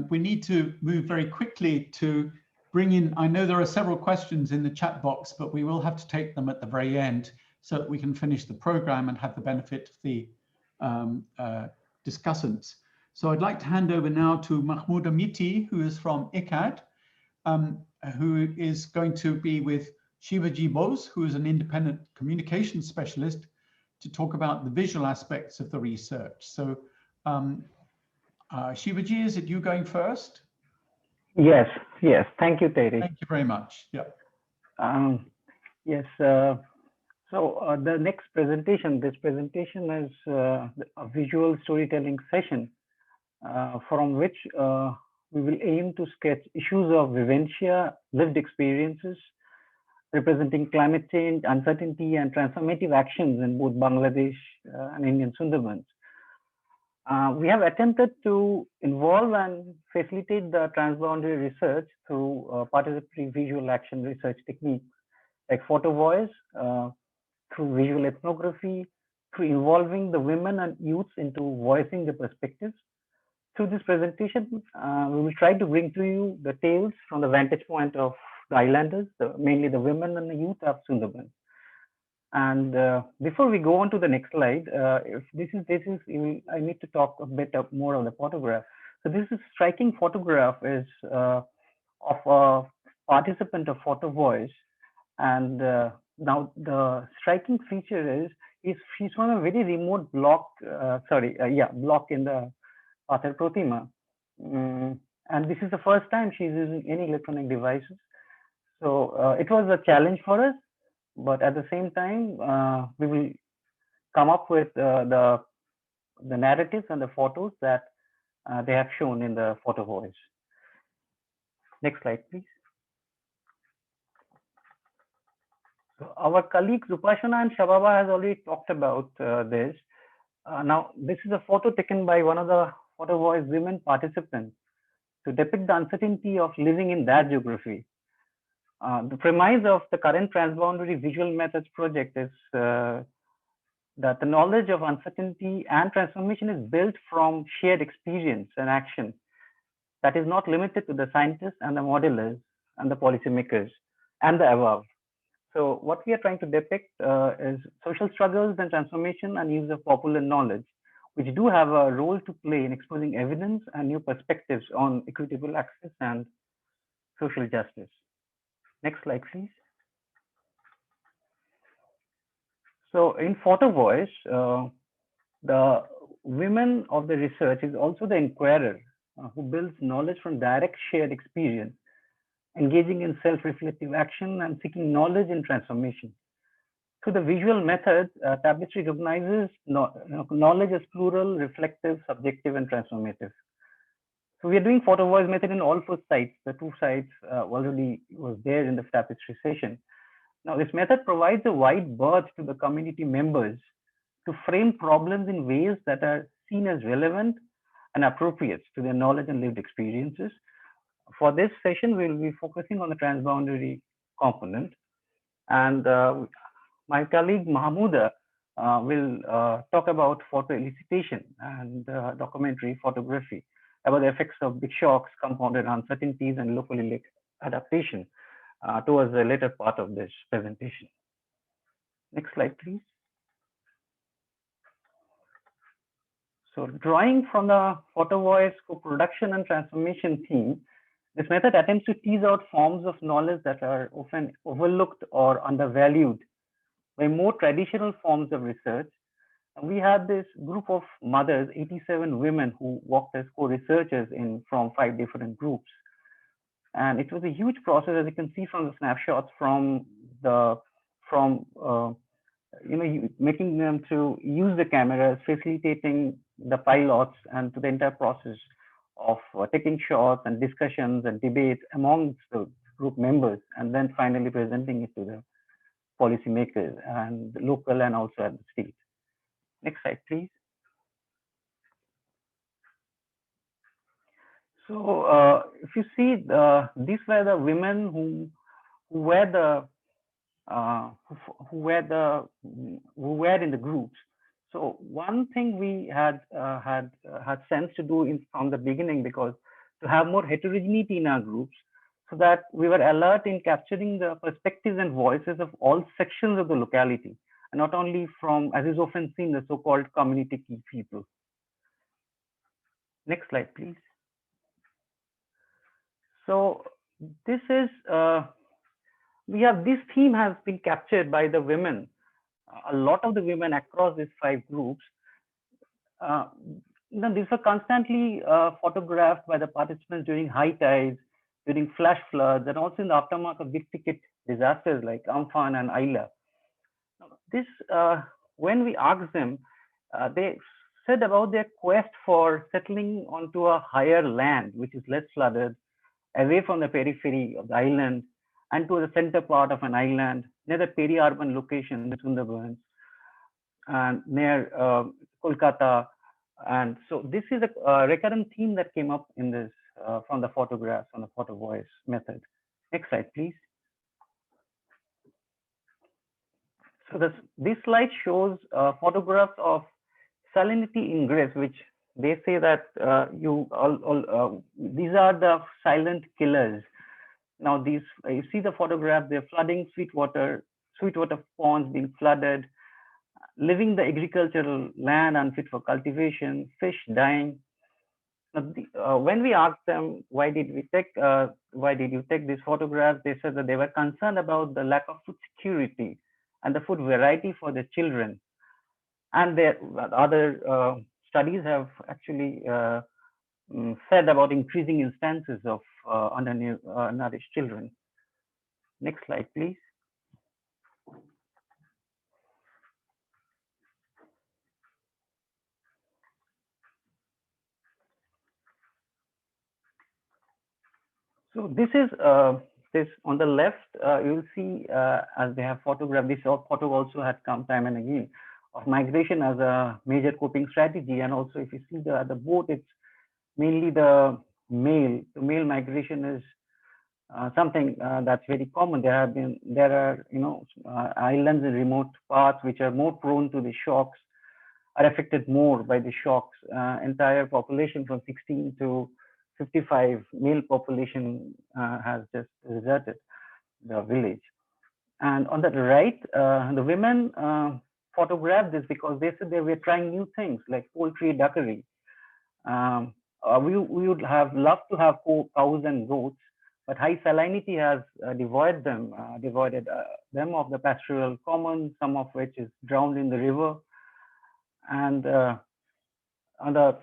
We need to move very quickly to bring in, I know there are several questions in the chat box, but we will have to take them at the very end so that we can finish the program and have the benefit of the discussants. So I'd like to hand over now to Mahmuda Mity, who is from ICCCAD, who is going to be with Shibaji Bose, who is an independent communications specialist, to talk about the visual aspects of the research. So Shibaji, is it you going first? Yes. Thank you, Terry. Thank you very much. Yeah. Yes. So the next presentation, this presentation is a visual storytelling session from which we will aim to sketch issues of vivencia, lived experiences, representing climate change, uncertainty, and transformative actions in both Bangladesh and Indian Sundarbans. We have attempted to involve and facilitate the transboundary research through participatory visual action research techniques like photo voice, through visual ethnography, through involving the women and youths into voicing their perspectives. Through this presentation, we will try to bring to you the tales from the vantage point of the islanders, mainly the women and the youth of Sundarbans. And before we go on to the next slide, if this is, I need to talk a bit more of the photograph. So this is striking photograph is of a participant of photo voice. And now the striking feature is she's from a very remote block, block in the Pathar Protima. And this is the first time she's using any electronic devices. So it was a challenge for us, but at the same time, we will come up with the narratives and the photos that they have shown in the photo voice. Next slide, please. So our colleagues Upasona and Shababa has already talked about this. Now, this is a photo taken by one of the photo voice women participants to depict the uncertainty of living in that geography. The premise of the current transboundary visual methods project is that the knowledge of uncertainty and transformation is built from shared experience and action that is not limited to the scientists and the modelers and the policymakers and the above. So what we are trying to depict is social struggles and transformation and use of popular knowledge, which do have a role to play in exposing evidence and new perspectives on equitable access and social justice. Next slide, please. So in photo voice, the women of the research is also the inquirer who builds knowledge from direct shared experience, engaging in self-reflective action and seeking knowledge in transformation. Through the visual method, Tapestry recognizes knowledge as plural, reflective, subjective, and transformative. So we are doing photo voice method in all 4 sites. The 2 sites already was there in the Tapestry session. Now, this method provides a wide berth to the community members to frame problems in ways that are seen as relevant and appropriate to their knowledge and lived experiences. For this session, we'll be focusing on the transboundary component. And my colleague Mahmuda will talk about photo elicitation and documentary photography about the effects of big shocks, compounded uncertainties, and locally adaptation towards the later part of this presentation. Next slide, please. So drawing from the photo voice co-production and transformation theme, this method attempts to tease out forms of knowledge that are often overlooked or undervalued by more traditional forms of research. And we had this group of mothers, 87 women who worked as co-researchers from 5 different groups. And it was a huge process, as you can see from the snapshots making them to use the cameras, facilitating the pilots, and to the entire process of taking shots and discussions and debates amongst the group members, and then finally presenting it to the policymakers and local and also at the state. Next slide, please. So if you see, these were the women who were in the groups. So one thing we had sense to do from the beginning, because to have more heterogeneity in our groups, so that we were alert in capturing the perspectives and voices of all sections of the locality, and not only from, as is often seen, the so-called community key people. Next slide, please. So this is, this theme has been captured by the women, a lot of the women across these 5 groups. These were constantly photographed by the participants during high tides, during flash floods, and also in the aftermath of big-ticket disasters like Amphan and Ayla. This, when we asked them, they said about their quest for settling onto a higher land, which is less flooded, away from the periphery of the island, and to the center part of an island, near the peri-urban location, the Sundarbans, and near Kolkata. And so this is a recurrent theme that came up in this from the photographs on the photo voice method. Next slide, please. So this slide shows photographs of salinity ingress, which they say that these are the silent killers. Now these, you see the photograph, they're flooding sweetwater ponds being flooded, leaving the agricultural land unfit for cultivation, fish dying. Now, when we asked them why did you take these photographs, they said that they were concerned about the lack of food security and the food variety for the children. And there other studies have actually said about increasing instances of undernourished children. Next slide, please. So this is this on the left. You will see as they have photographed. This photo also had come time and again of migration as a major coping strategy. And also, if you see the boat, it's mainly the male. The male migration is something that's very common. There are islands in remote parts which are more prone to the shocks, are affected more by the shocks. Entire population from 16 to 55 male population has just deserted the village. And on the right, the women photographed this because they said they were trying new things like poultry, duckery. We would have loved to have cows and goats, but high salinity has devoided them of the pastoral commons, some of which is drowned in the river. And on the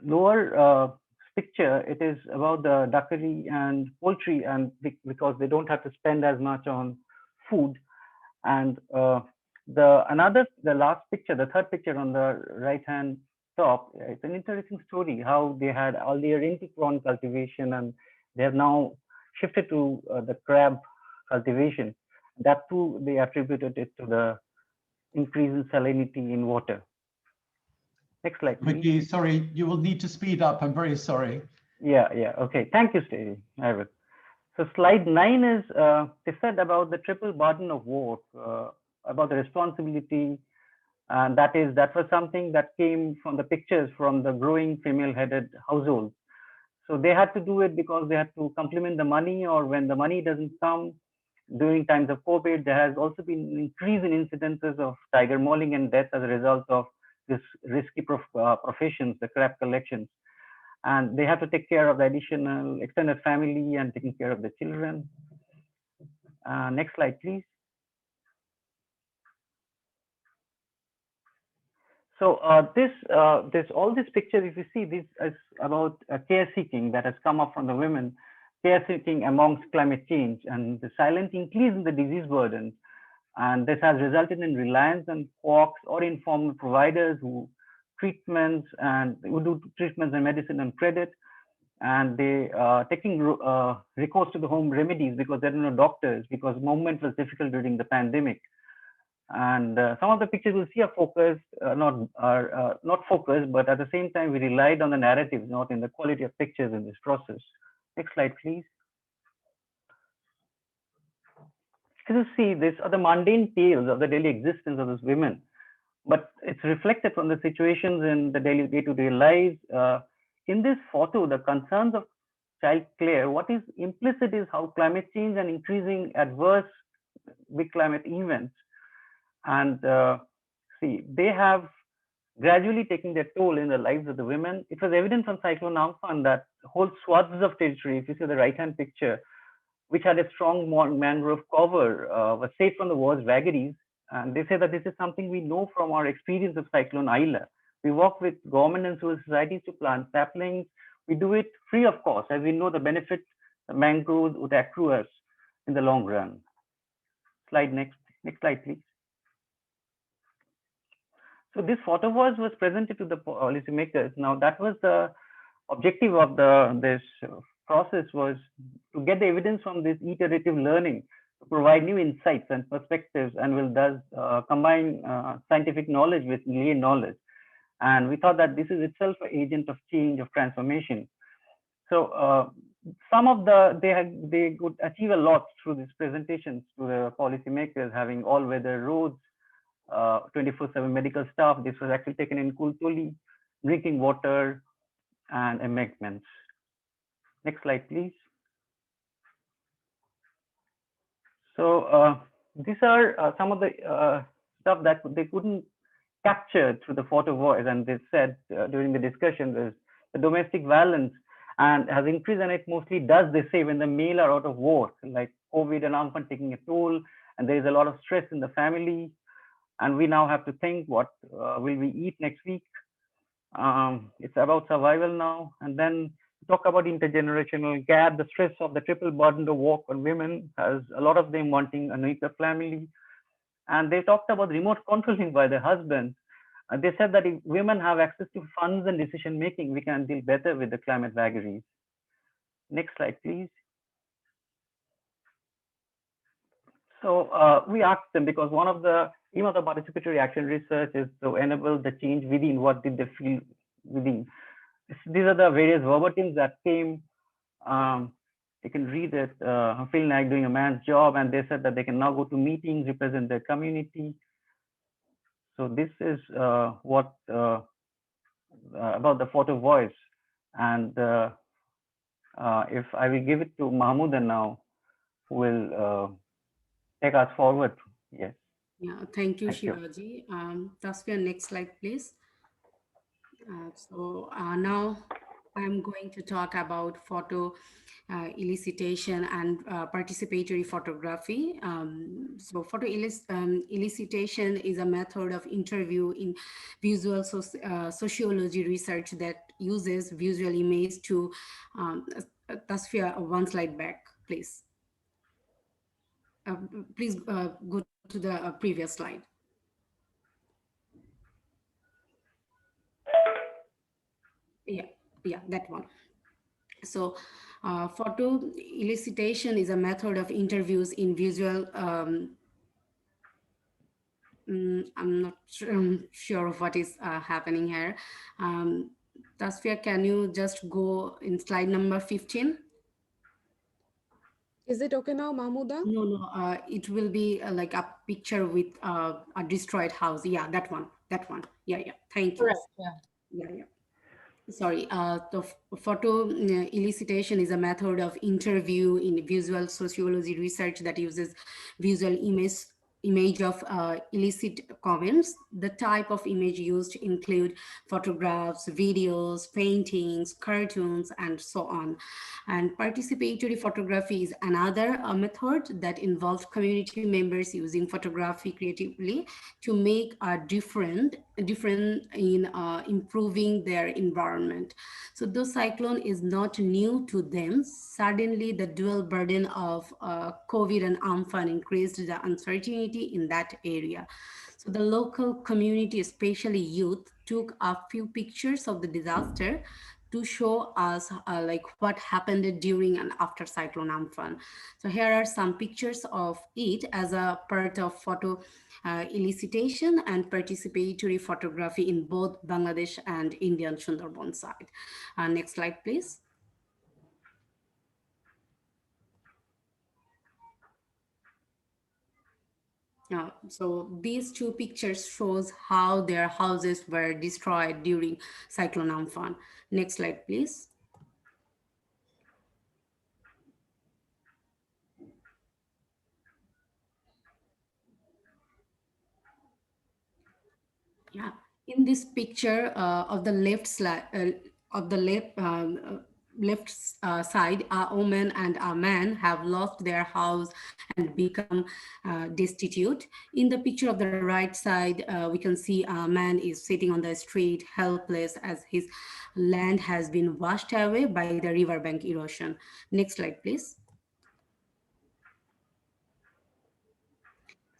lower picture, it is about the duckery and poultry, and because they don't have to spend as much on food. And the last picture, the third picture on the right hand top, it's an interesting story how they had earlier into prawn cultivation and they have now shifted to the crab cultivation. That too, they attributed it to the increase in salinity in water. Next slide, please. Mickey, sorry, you will need to speed up. I'm very sorry. Yeah. Okay. Thank you, Stevie. I will. So slide 9 is they said about the triple burden of war, about the responsibility, and that was something that came from the pictures from the growing female-headed households. So they had to do it because they had to complement the money, or when the money doesn't come during times of COVID, there has also been an increase in incidences of tiger mauling and death as a result of this risky professions, the crab collections. And they have to take care of the additional extended family and taking care of the children. Next slide, please. So all these pictures, if you see, this is about care seeking that has come up from the women, care seeking amongst climate change and the silent increase in the disease burden. And this has resulted in reliance on co-ops or informal providers who do treatments and medicine on credit. And they are taking recourse to the home remedies because there are no doctors, because movement was difficult during the pandemic. And some of the pictures we'll see are focused, not focused, but at the same time we relied on the narratives, not in the quality of pictures in this process. Next slide, please. You see, these are the mundane tales of the daily existence of those women, but it's reflected from the situations in the daily day-to-day lives. In this photo, the concerns of child care, what is implicit is how climate change and increasing adverse big climate events, and see, they have gradually taken their toll in the lives of the women. It was evident from Cyclone Amphan that whole swaths of territory, if you see the right-hand picture, which had a strong mangrove cover, was safe from the worst vagaries. And they say that this is something we know from our experience of Cyclone Lyla. We work with government and civil societies to plant saplings. We do it free of cost, as we know the benefit the mangroves would accrue us in the long run. Slide next slide, please. So this photo was presented to the policymakers. Now that was the objective of this process, was to get the evidence from this iterative learning to provide new insights and perspectives, and will thus combine scientific knowledge with lay knowledge. And we thought that this is itself an agent of change, of transformation. So some of they could achieve a lot through these presentations to the policymakers, having all-weather roads, 24/7 medical staff. This was actually taken in Kultuli, drinking water, and embankments. Next slide, please. So these are some of the stuff that they couldn't capture through the photo voice, and they said during the discussion is the domestic violence and has increased, and it mostly does, they say, when the male are out of work, like COVID and infant taking a toll, and there is a lot of stress in the family, and we now have to think what will we eat next week. It's about survival now. And then talk about intergenerational gap, the stress of the triple burden of work on women, has a lot of them wanting a nuclear family. And they talked about remote controlling by their husbands. They said that if women have access to funds and decision making, we can deal better with the climate vagaries. Next slide, please. So we asked them, because one of the aim of the participatory action research is to enable the change within. What did they feel within? These are the various verbatims that came. You can read it. I feel like doing a man's job, and they said that they can now go to meetings, represent their community. So this is what about the photo voice. And if I will give it to Mahmuda now, who will take us forward. Yes. Yeah, thank you, Shivaji. Tasvia, next slide, please. So now I'm going to talk about photo elicitation and participatory photography. So photo elicitation is a method of interview in visual sociology research that uses visual image to, Tasvia, one slide back, please. Please go to the previous slide. Yeah, that one. So photo elicitation is a method of interviews in visual, I'm not sure of what is happening here. Tasvia, can you just go in slide number 15? Is it okay now, Mahmuda? No, it will be like a picture with a destroyed house. Yeah, that one. Yeah, thank you. Correct, Yeah. Sorry, the photo elicitation is a method of interview in visual sociology research that uses visual image of illicit comments. The type of image used include photographs, videos, paintings, cartoons, and so on. And participatory photography is another method that involves community members using photography creatively to make a difference in improving their environment. So though cyclone is not new to them, suddenly the dual burden of COVID and Amphan increased the uncertainty in that area. So the local community, especially youth, took a few pictures of the disaster to show us like what happened during and after Cyclone Amphan. So here are some pictures of it as a part of photo elicitation and participatory photography in both Bangladesh and Indian Sundarbans side. Next slide, please. So these two pictures shows how their houses were destroyed during Cyclone Amphan. Next slide, please. Yeah, in this picture of the left side, side, a woman and a man have lost their house and become destitute. In the picture of the right side, we can see a man is sitting on the street, helpless, as his land has been washed away by the riverbank erosion. Next slide, please.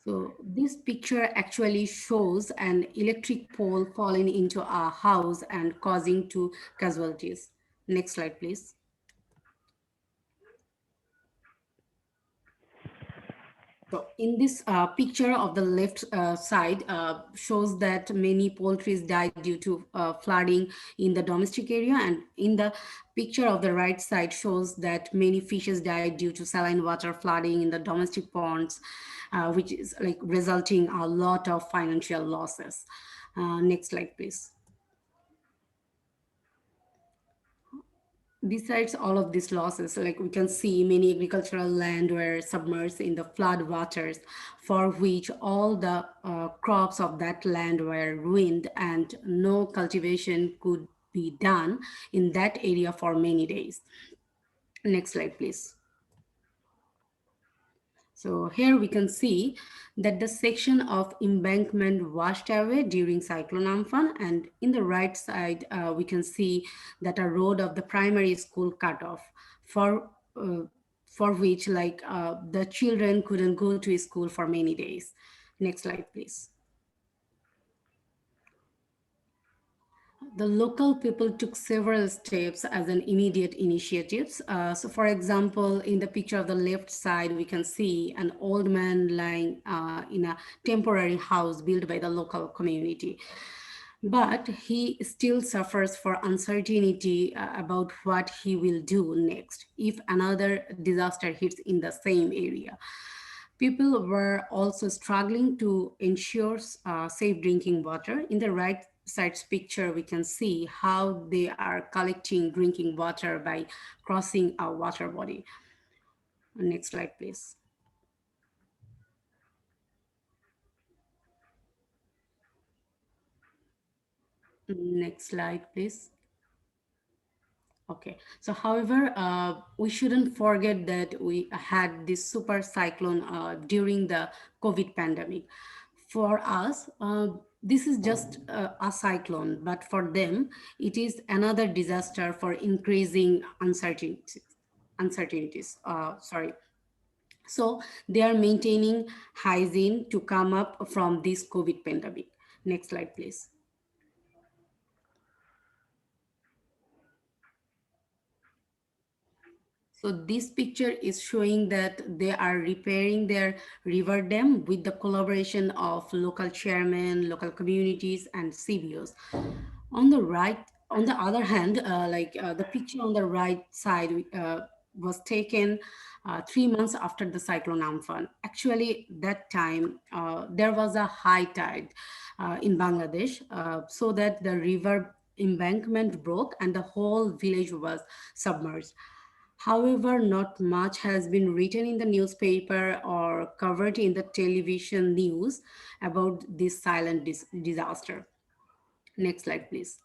So this picture actually shows an electric pole falling into a house and causing 2 casualties. Next slide, please. So in this picture of the left side shows that many poultries died due to flooding in the domestic area, and in the picture of the right side shows that many fishes died due to saline water flooding in the domestic ponds, which is like resulting a lot of financial losses. Next slide, please. Besides all of these losses, like we can see many agricultural land were submerged in the flood waters, for which all the crops of that land were ruined and no cultivation could be done in that area for many days. Next slide, please. So here we can see that the section of embankment washed away during Cyclone Amphan, and in the right side we can see that a road of the primary school cut off, for which the children couldn't go to school for many days. Next slide, please. The local people took several steps as an immediate initiatives. So for example, in the picture of the left side, we can see an old man lying in a temporary house built by the local community. But he still suffers for uncertainty about what he will do next if another disaster hits in the same area. People were also struggling to ensure safe drinking water. In the right side picture, we can see how they are collecting drinking water by crossing a water body. Next slide, please. Next slide, please. Okay, so however, we shouldn't forget that we had this super cyclone during the COVID pandemic. For us, this is just a cyclone, but for them, it is another disaster for increasing uncertainties. Sorry. So they are maintaining hygiene to come up from this COVID pandemic. Next slide, please. So this picture is showing that they are repairing their river dam with the collaboration of local chairmen, local communities, and CBOs. On the other hand, the picture on the right side was taken 3 months after the cyclone Amphan. Actually, that time there was a high tide in Bangladesh, so that the river embankment broke and the whole village was submerged. However, not much has been written in the newspaper or covered in the television news about this silent disaster. Next slide, please.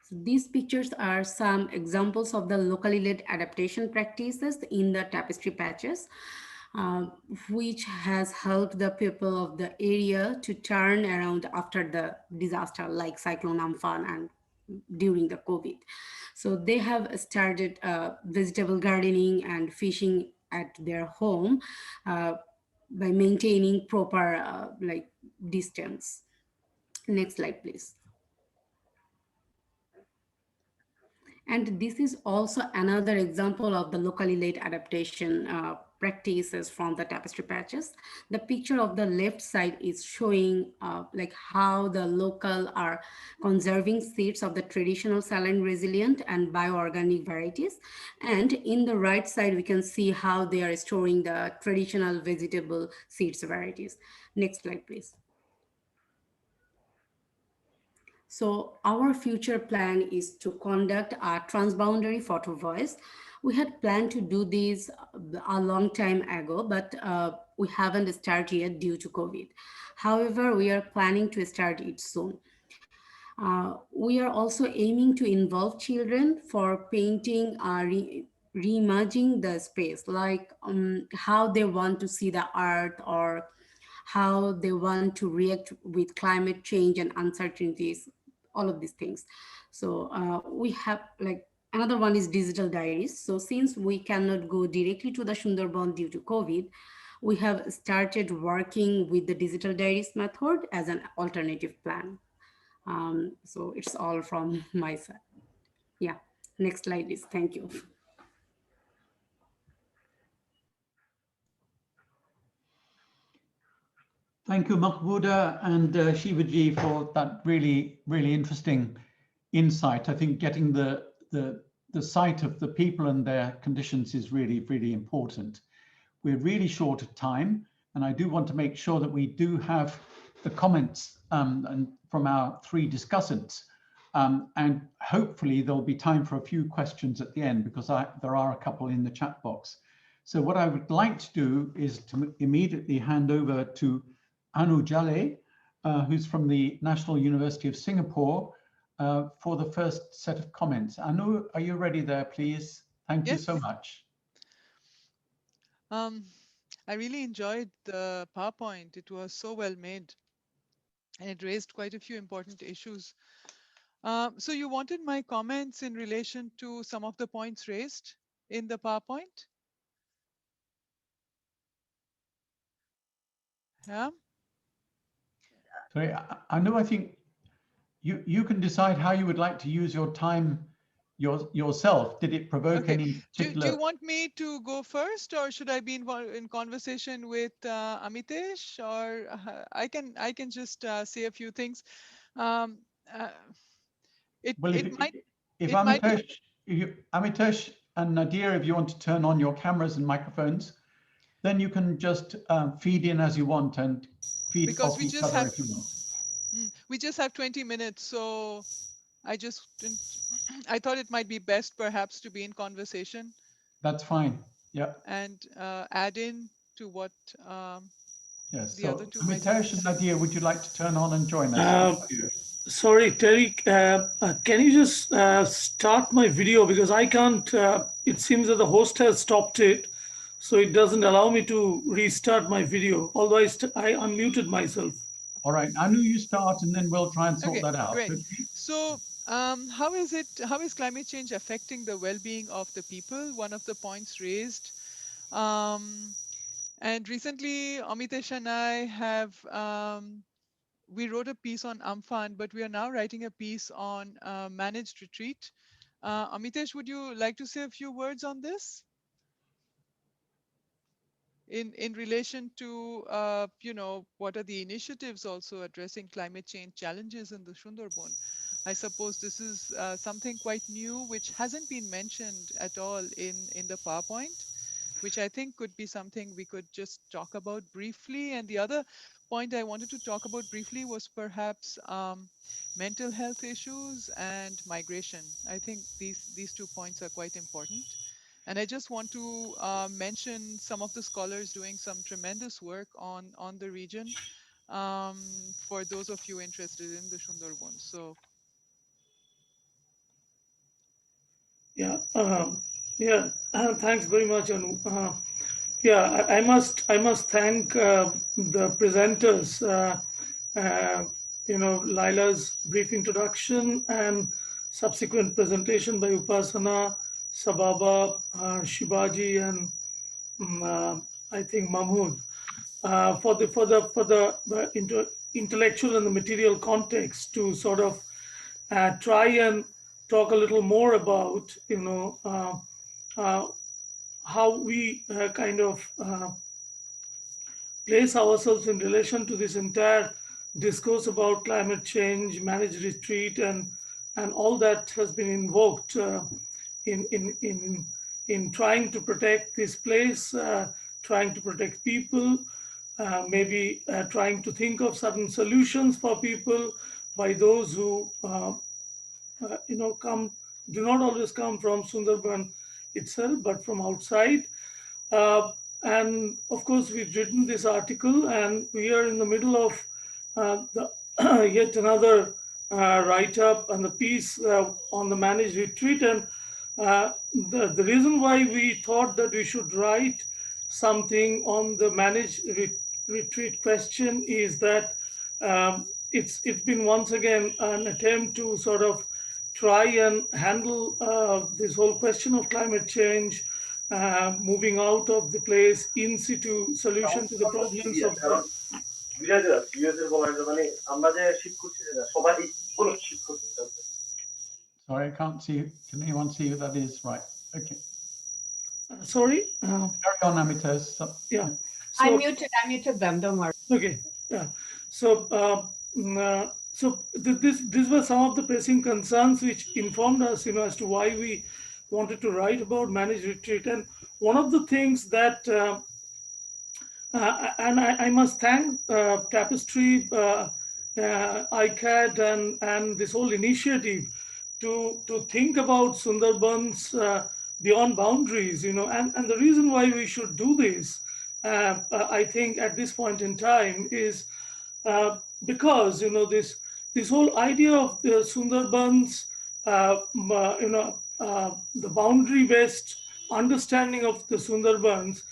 So these pictures are some examples of the locally led adaptation practices in the tapestry patches, which has helped the people of the area to turn around after the disaster like Cyclone Amphan and during the COVID. So they have started vegetable gardening and fishing at their home by maintaining proper distance. Next slide, please. And this is also another example of the locally led adaptation practices from the tapestry patches. The picture of the left side is showing how the local are conserving seeds of the traditional saline resilient and bioorganic varieties. And in the right side, we can see how they are storing the traditional vegetable seeds varieties. Next slide, please. So our future plan is to conduct a transboundary photo voice. We had planned to do this a long time ago, but we haven't started yet due to COVID. However, we are planning to start it soon. We are also aiming to involve children for painting, reimagining the space, like how they want to see the art or how they want to react with climate change and uncertainties, all of these things. So we have Another one is digital diaries. So since we cannot go directly to the Sundarban due to COVID, we have started working with the digital diaries method as an alternative plan. So it's all from my side. Yeah, next slide is, thank you. Thank you, Mahmuda and Shivaji, for that really, really interesting insight. I think getting the sight of the people and their conditions is really, really important. We're really short of time, and I do want to make sure that we do have the comments and from our three discussants. And hopefully there'll be time for a few questions at the end, because there are a couple in the chat box. So what I would like to do is to immediately hand over to Annu Jalais, who's from the National University of Singapore, for the first set of comments. Annu, are you ready there, please? Thank you so much. I really enjoyed the PowerPoint. It was so well made, and it raised quite a few important issues. So you wanted my comments in relation to some of the points raised in the PowerPoint? Yeah. Sorry, Annu, I think you can decide how you would like to use your time yourself. Did it provoke any particular? Do you want me to go first, or should I be in conversation with Amites, or I can just say a few things. If Amitesh and Nadir, if you want to turn on your cameras and microphones, then you can just feed in as you want and feed off each other if you want. We just have 20 minutes, so I thought it might be best perhaps to be in conversation. That's fine. Yeah. And add in to what yes. The other two. Amitesh and Nadir, would you like to turn on and join us? Sorry, Terry, can you just start my video, because I can't, it seems that the host has stopped it, so it doesn't allow me to restart my video, although I unmuted myself. All right, Annu, you start and then we'll try and sort that out. Great. So how is climate change affecting the well-being of the people? One of the points raised. And recently, Amitesh and I have, we wrote a piece on Amphan, but we are now writing a piece on managed retreat. Amitesh, would you like to say a few words on this? In relation to, what are the initiatives also addressing climate change challenges in the Sundarban? I suppose this is something quite new, which hasn't been mentioned at all in the PowerPoint, which I think could be something we could just talk about briefly. And the other point I wanted to talk about briefly was perhaps mental health issues and migration. I think these 2 points are quite important. And I just want to mention some of the scholars doing some tremendous work on the region for those of you interested in the Sundarbans. So. Yeah, thanks very much, Anu. Yeah, I must thank the presenters. Lyla's brief introduction and subsequent presentation by Upasona, Shababa, Shibaji, and I think Mahmood for the intellectual and the material context to sort of try and talk a little more about how we kind of place ourselves in relation to this entire discourse about climate change, managed retreat, and all that has been invoked in trying to protect this place, trying to protect people, maybe trying to think of certain solutions for people by those who do not always come from Sundarban itself, but from outside. And of course, we've written this article, and we are in the middle of yet another write-up and the piece on the managed retreat. And the reason why we thought that we should write something on the managed retreat question is that it's been once again an attempt to sort of try and handle this whole question of climate change, moving out of the place in situ solution to the problems of the Sorry, I can't see. Can anyone see who that is? Right. Okay. sorry. Carry on, Amites. Yeah. I So, muted them. Don't worry. okay. Yeah. So, these were some of the pressing concerns which informed us, as to why we wanted to write about managed retreat. And one of the things that, and I must thank Tapestry, ICCCAD, and this whole initiative to think about Sundarbans beyond boundaries, and the reason why we should do this, I think at this point in time is because this whole idea of the Sundarbans, the boundary-based understanding of the Sundarbans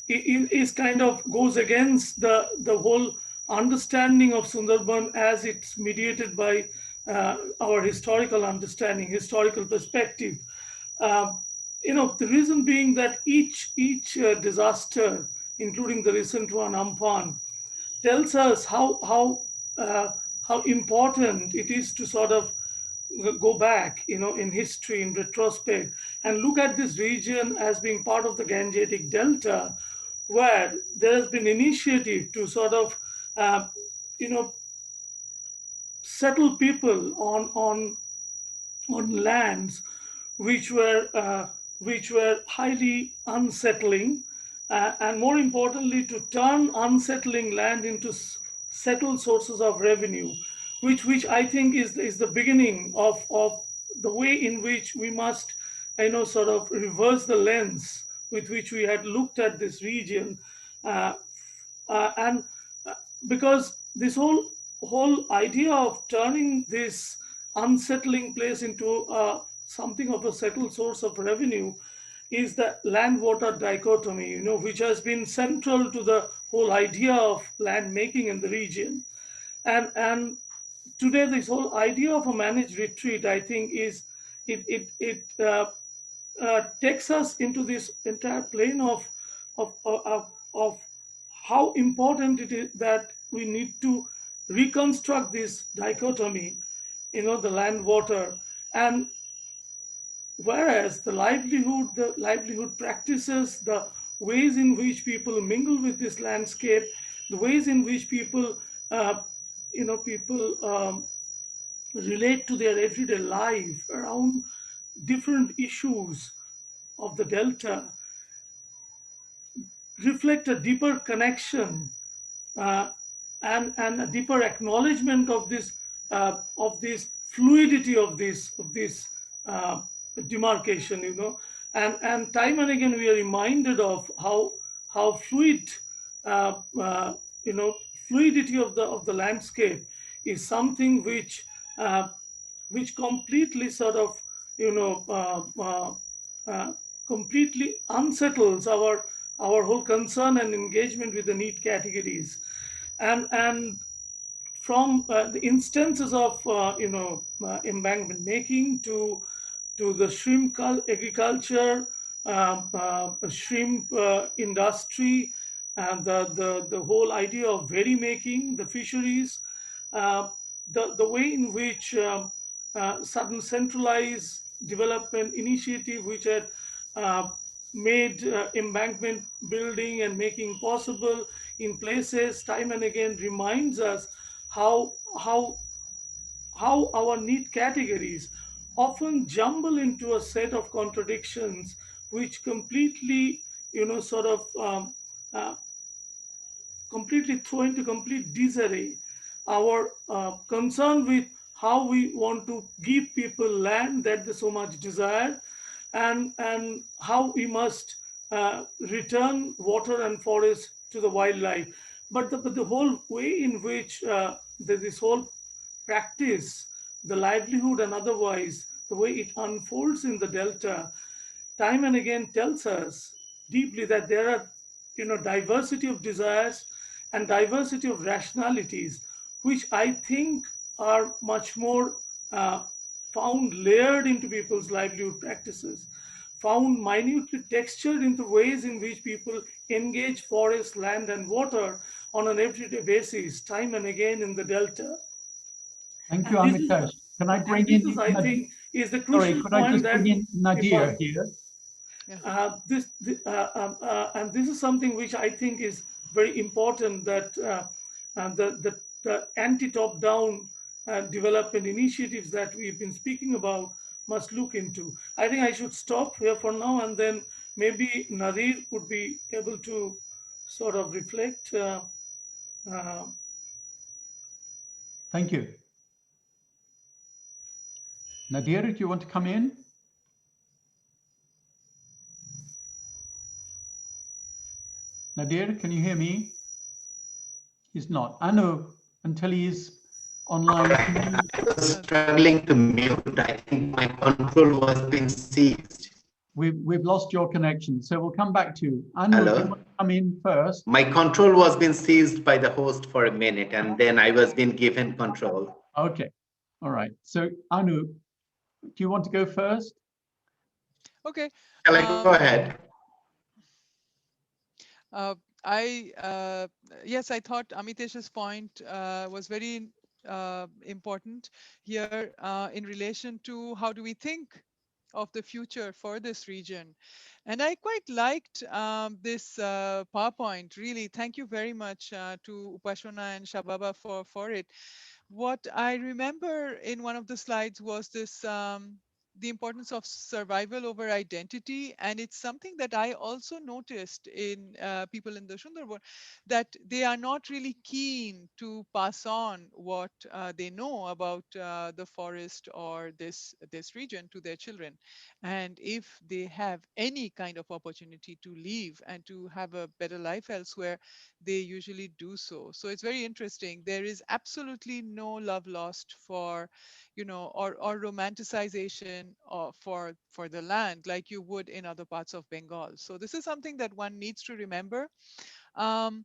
is kind of goes against the whole understanding of Sundarban as it's mediated by our historical understanding, historical perspective. The reason being that each disaster, including the recent one, Amphan, tells us how important it is to sort of go back, in history, in retrospect, and look at this region as being part of the Gangetic Delta, where there has been initiative to sort of, settle people on lands which were highly unsettling, and more importantly, to turn unsettling land into settled sources of revenue, which I think is the beginning of the way in which we must, sort of reverse the lens with which we had looked at this region, and because this whole idea of turning this unsettling place into something of a settled source of revenue is the land-water dichotomy, which has been central to the whole idea of land making in the region. And today, this whole idea of a managed retreat, I think, takes us into this entire plane of how important it is that we need to reconstruct this dichotomy, the land water. And whereas the livelihood practices, the ways in which people mingle with this landscape, the ways in which people relate to their everyday life around different issues of the Delta, reflect a deeper connection and a deeper acknowledgement of this fluidity of this demarcation, and time and again we are reminded of how fluid, fluidity of the landscape is something which completely sort of completely unsettles our whole concern and engagement with the need categories, and from the instances of embankment making to the shrimp agriculture, shrimp industry, and the whole idea of berry making, the fisheries, the way in which sudden centralized development initiative which had made embankment building and making possible in places time and again reminds us how our need categories often jumble into a set of contradictions which completely, sort of completely throw into complete disarray our concern with how we want to give people land that they so much desire, and how we must return water and forest to the wildlife. But the whole way in which this whole practice, the livelihood and otherwise, the way it unfolds in the Delta, time and again tells us deeply that there are, diversity of desires and diversity of rationalities, which I think are much more found layered into people's livelihood practices, found minutely textured into ways in which people engage forest, land, and water on an everyday basis, time and again in the Delta. Thank you, And this is, Amitesh. Can I and bring this in, is, I think, is the sorry, crucial could I point just that bring in Nadir people, here? and this is something which I think is very important, that the anti-top down development initiatives that we've been speaking about must look into. I think I should stop here for now, and then maybe Nadir would be able to sort of reflect. Uh, Thank you. Nadir, do you want to come in? Nadir, can you hear me? He's not. Annu, until he's online. I was struggling to mute. I think my control was being seized. We've lost your connection, so we'll come back to you. Annu, Hello? do you want to come in first? My control was being seized by the host for a minute, and then I was being given control. Okay. All right. So Annu, do you want to go first? Okay. Shall I go ahead? Yes, I thought Amitesh's point was very important here in relation to how do we think of the future for this region. And I quite liked this PowerPoint, really. Thank you very much to Upasona and Shababa for it. What I remember in one of the slides was this the importance of survival over identity, and it's something that I also noticed in people in the Sundarban, that they are not really keen to pass on what they know about the forest or this region to their children. And if they have any kind of opportunity to leave and to have a better life elsewhere, they usually do so. So it's very interesting. There is absolutely no love lost for, or romanticization for the land like you would in other parts of Bengal. So this is something that one needs to remember. Um,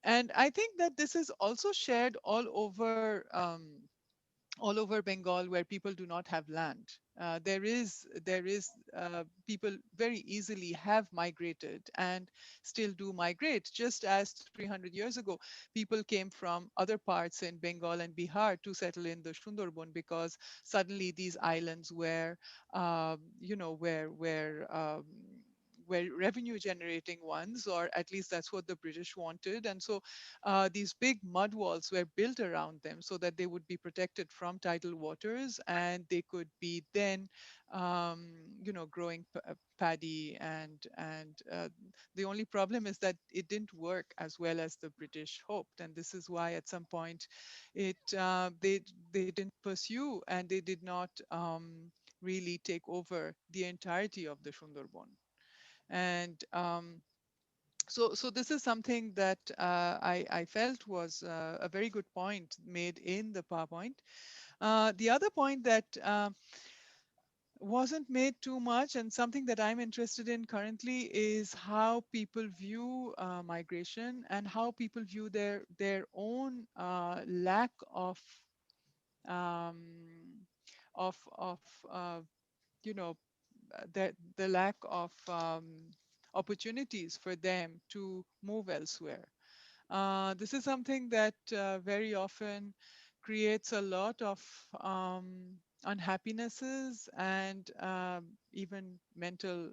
and I think that this is also shared all over Bengal where people do not have land. There is people very easily have migrated and still do migrate, just as 300 years ago, people came from other parts in Bengal and Bihar to settle in the Sundarban because suddenly these islands were revenue generating ones, or at least that's what the British wanted. And so these big mud walls were built around them so that they would be protected from tidal waters, and they could be then growing paddy. And the only problem is that it didn't work as well as the British hoped, and this is why at some point they didn't pursue, and they did not really take over the entirety of the Sundarban. And so this is something that I felt was a very good point made in the PowerPoint. The other point that wasn't made too much, and something that I'm interested in currently, is how people view migration and how people view their own lack um, of you know the lack of opportunities for them to move elsewhere. This is something that very often creates a lot of unhappinesses and even mental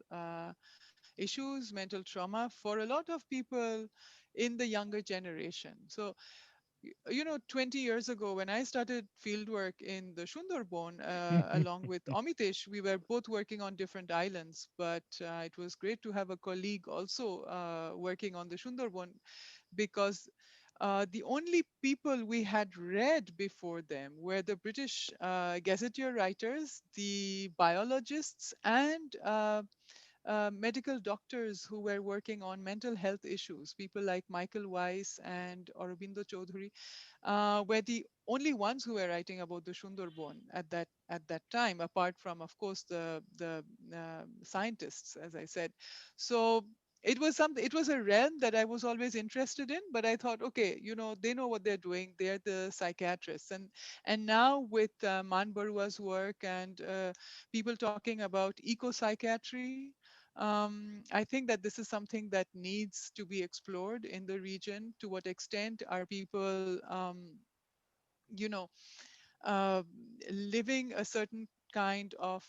issues, mental trauma for a lot of people in the younger generation. So 20 years ago, when I started fieldwork in the Sundarban, along with Amitesh, we were both working on different islands, but it was great to have a colleague also working on the Sundarban, because the only people we had read before them were the British gazetteer writers, the biologists, and medical doctors who were working on mental health issues. People like Michael Weiss and Aurobindo Chaudhuri were the only ones who were writing about the Sundarban at that time, apart from, of course, the scientists, as I said. So it was something, it was a realm that I was always interested in, but I thought, okay, they know what they're doing, they're the psychiatrists. And now with Man Barua's work and people talking about eco psychiatry, I think that this is something that needs to be explored in the region. To what extent are people you know uh, living a certain kind of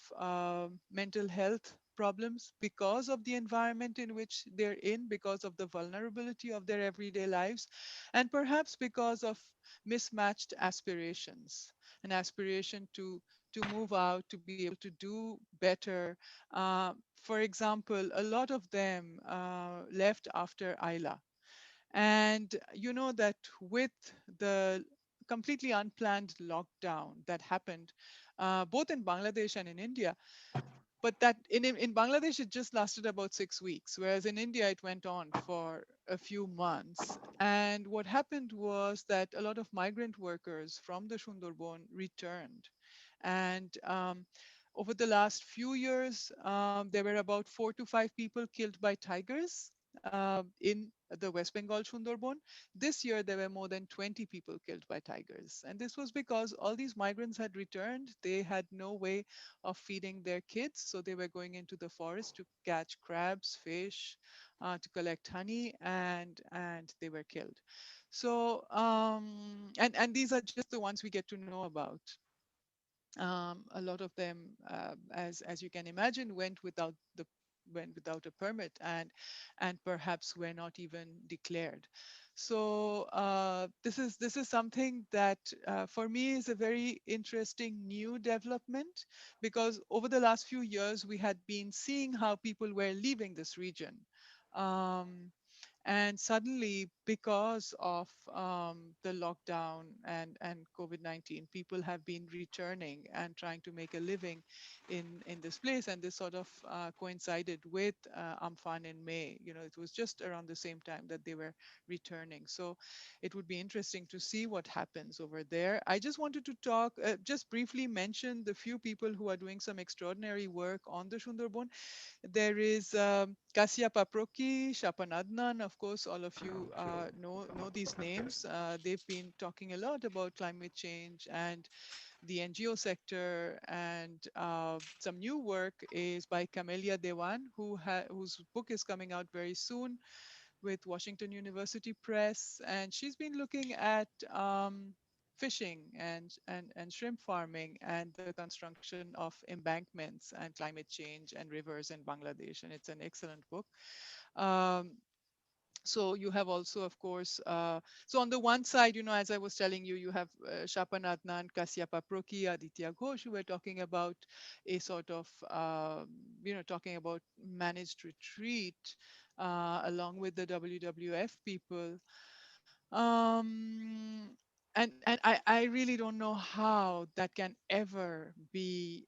mental health problems because of the environment in which they're in, because of the vulnerability of their everyday lives, and perhaps because of mismatched aspirations, an aspiration to move out, to be able to do better. For example, a lot of them left after Ayla, and you know that with the completely unplanned lockdown that happened both in Bangladesh and in India, but that in Bangladesh it just lasted about 6 weeks, whereas in India it went on for a few months. And what happened was that a lot of migrant workers from the Sundarban returned. And over the last few years, there were about 4 to 5 people killed by tigers in the West Bengal Sundarban. This year, there were more than 20 people killed by tigers. And this was because all these migrants had returned. They had no way of feeding their kids. So they were going into the forest to catch crabs, fish, to collect honey, and they were killed. So, and these are just the ones we get to know about. A lot of them, as you can imagine, went without a permit, and perhaps were not even declared. So this is something that for me is a very interesting new development, because over the last few years we had been seeing how people were leaving this region. Um, and suddenly, because of the lockdown and COVID-19, people have been returning and trying to make a living in this place. And this sort of coincided with Amphan in May. It was just around the same time that they were returning. So it would be interesting to see what happens over there. I just wanted to talk, just briefly mention the few people who are doing some extraordinary work on the Sundarban. There is Kasia Paproki, Shapan Adnan. Of course, all of you know these names. They've been talking a lot about climate change and the NGO sector. And some new work is by Camelia Dewan, whose book is coming out very soon with Washington University Press. And she's been looking at fishing and shrimp farming and the construction of embankments and climate change and rivers in Bangladesh. And it's an excellent book. Um, so you have also, of course, so on the one side, as I was telling you, you have Shapan Adnan, Kasya Paproki, Aditya Ghosh, who were talking about a sort of, talking about managed retreat along with the WWF people. Um, and I really don't know how that can ever be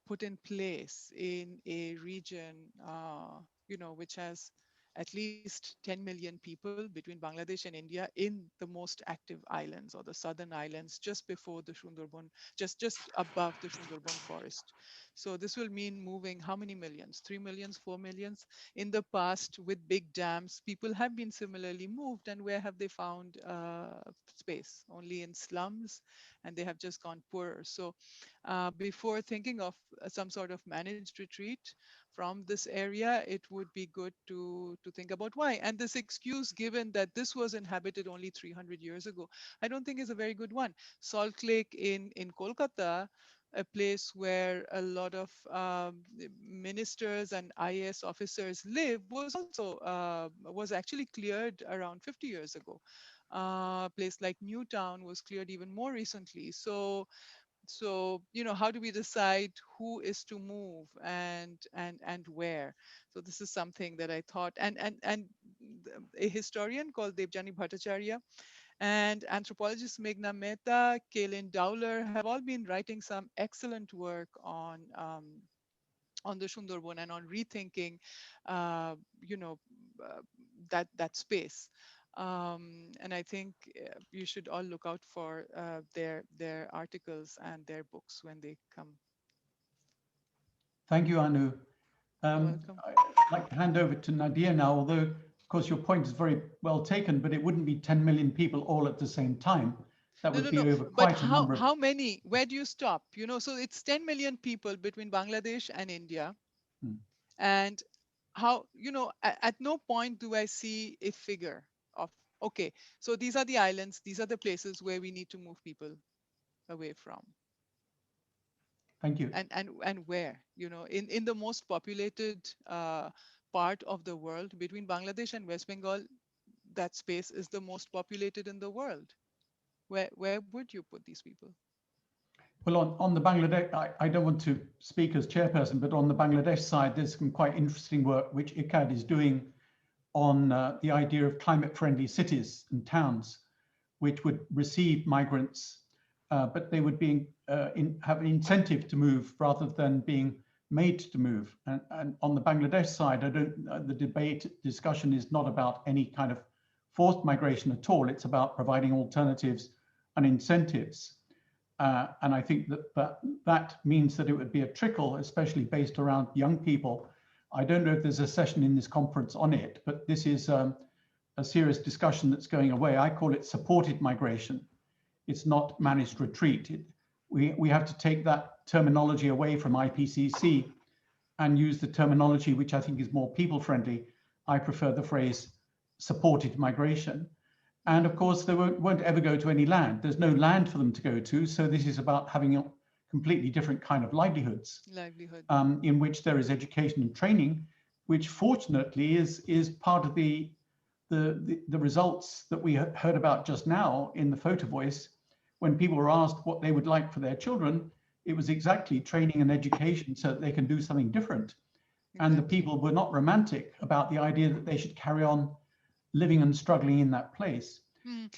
put in place in a region, which has at least 10 million people between Bangladesh and India in the most active islands, or the southern islands, just before the Sundarban, just above the Sundarban forest. So this will mean moving how many millions? 3 millions, 4 millions? In the past, with big dams, people have been similarly moved, and where have they found space? Only in slums, and they have just gone poorer. So before thinking of some sort of managed retreat from this area, it would be good to think about why. And this excuse given that this was inhabited only 300 years ago, I don't think is a very good one. Salt Lake in Kolkata, a place where a lot of ministers and IAS officers live, was also was actually cleared around 50 years ago. A place like Newtown was cleared even more recently. So how do we decide who is to move and where? So this is something that I thought, and a historian called Devjani Bhattacharya and anthropologist Meghna Mehta, Kaylin Dowler have all been writing some excellent work on the Sundarban and on rethinking, uh, you know, uh, that space. And I think you should all look out for their articles and their books when they come. Thank you, Anu. welcome. I'd like to hand over to Nadia now, although, of course, your point is very well taken, but it wouldn't be 10 million people all at the same time. That would be over But quite a number. how many? Where do you stop? You know, so it's 10 million people between Bangladesh and India. And how, you know, at no point do I see a figure of, okay, so these are the islands, these are the places where we need to move people away from. Thank you. And where, you know, in the most populated part of the world, between Bangladesh and West Bengal, that space is the most populated in the world. Where would you put these people? Well, on the Bangladesh, I don't want to speak as chairperson, but on the Bangladesh side, there's some quite interesting work which ICCCAD is doing on the idea of climate-friendly cities and towns, which would receive migrants, but they would be have an incentive to move rather than being made to move. And on the Bangladesh side, the discussion is not about any kind of forced migration at all. It's about providing alternatives and incentives. And I think that means that it would be a trickle, especially based around young people. I don't know if there's a session in this conference on it, but this is a serious discussion that's going away. I call it supported migration. It's not managed retreat. We have to take that terminology away from IPCC and use the terminology which I think is more people-friendly. I prefer the phrase supported migration. And of course, they won't ever go to any land. There's no land for them to go to. So this is about having a completely different kind of livelihoods, in which there is education and training, which fortunately is part of the results that we heard about just now in the photo voice. When people were asked what they would like for their children, it was exactly training and education so that they can do something different. And the people were not romantic about the idea that they should carry on living and struggling in that place.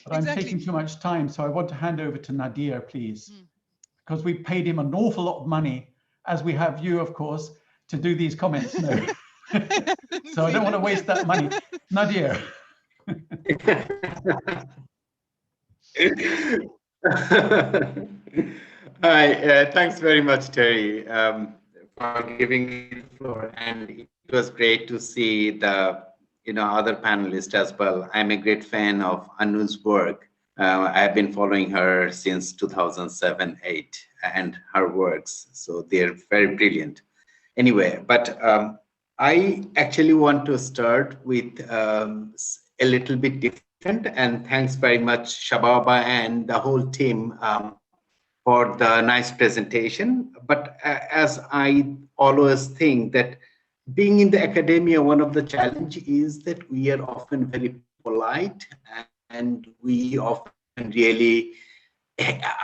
But I'm taking too much time, so I want to hand over to Nadia, please, because we paid him an awful lot of money, as we have you, of course, to do these comments. No. So I don't want to waste that money. Nadia. Hi, thanks very much, Terry, for giving me the floor. And it was great to see the other panelists as well. I'm a great fan of Annu's work. I've been following her since 2007-8 and her works. So they're very brilliant. Anyway, but I actually want to start with a little bit different. And thanks very much, Shababa and the whole team for the nice presentation. But as I always think that being in the academia, one of the challenges is that we are often very polite and we often really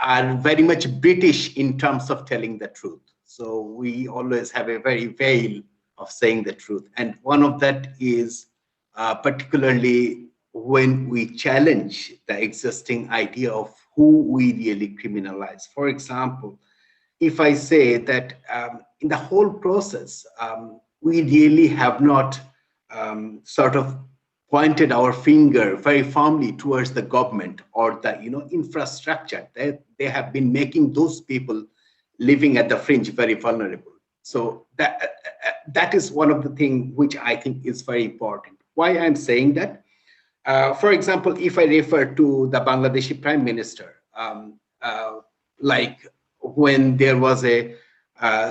are very much British in terms of telling the truth. So we always have a very veil of saying the truth. And one of that is particularly when we challenge the existing idea of who we really criminalize. For example, if I say that in the whole process, we really have not sort of pointed our finger very firmly towards the government or the infrastructure. They have been making those people living at the fringe very vulnerable. So that is one of the things which I think is very important. Why I'm saying that? For example, if I refer to the Bangladeshi Prime Minister, like when there was a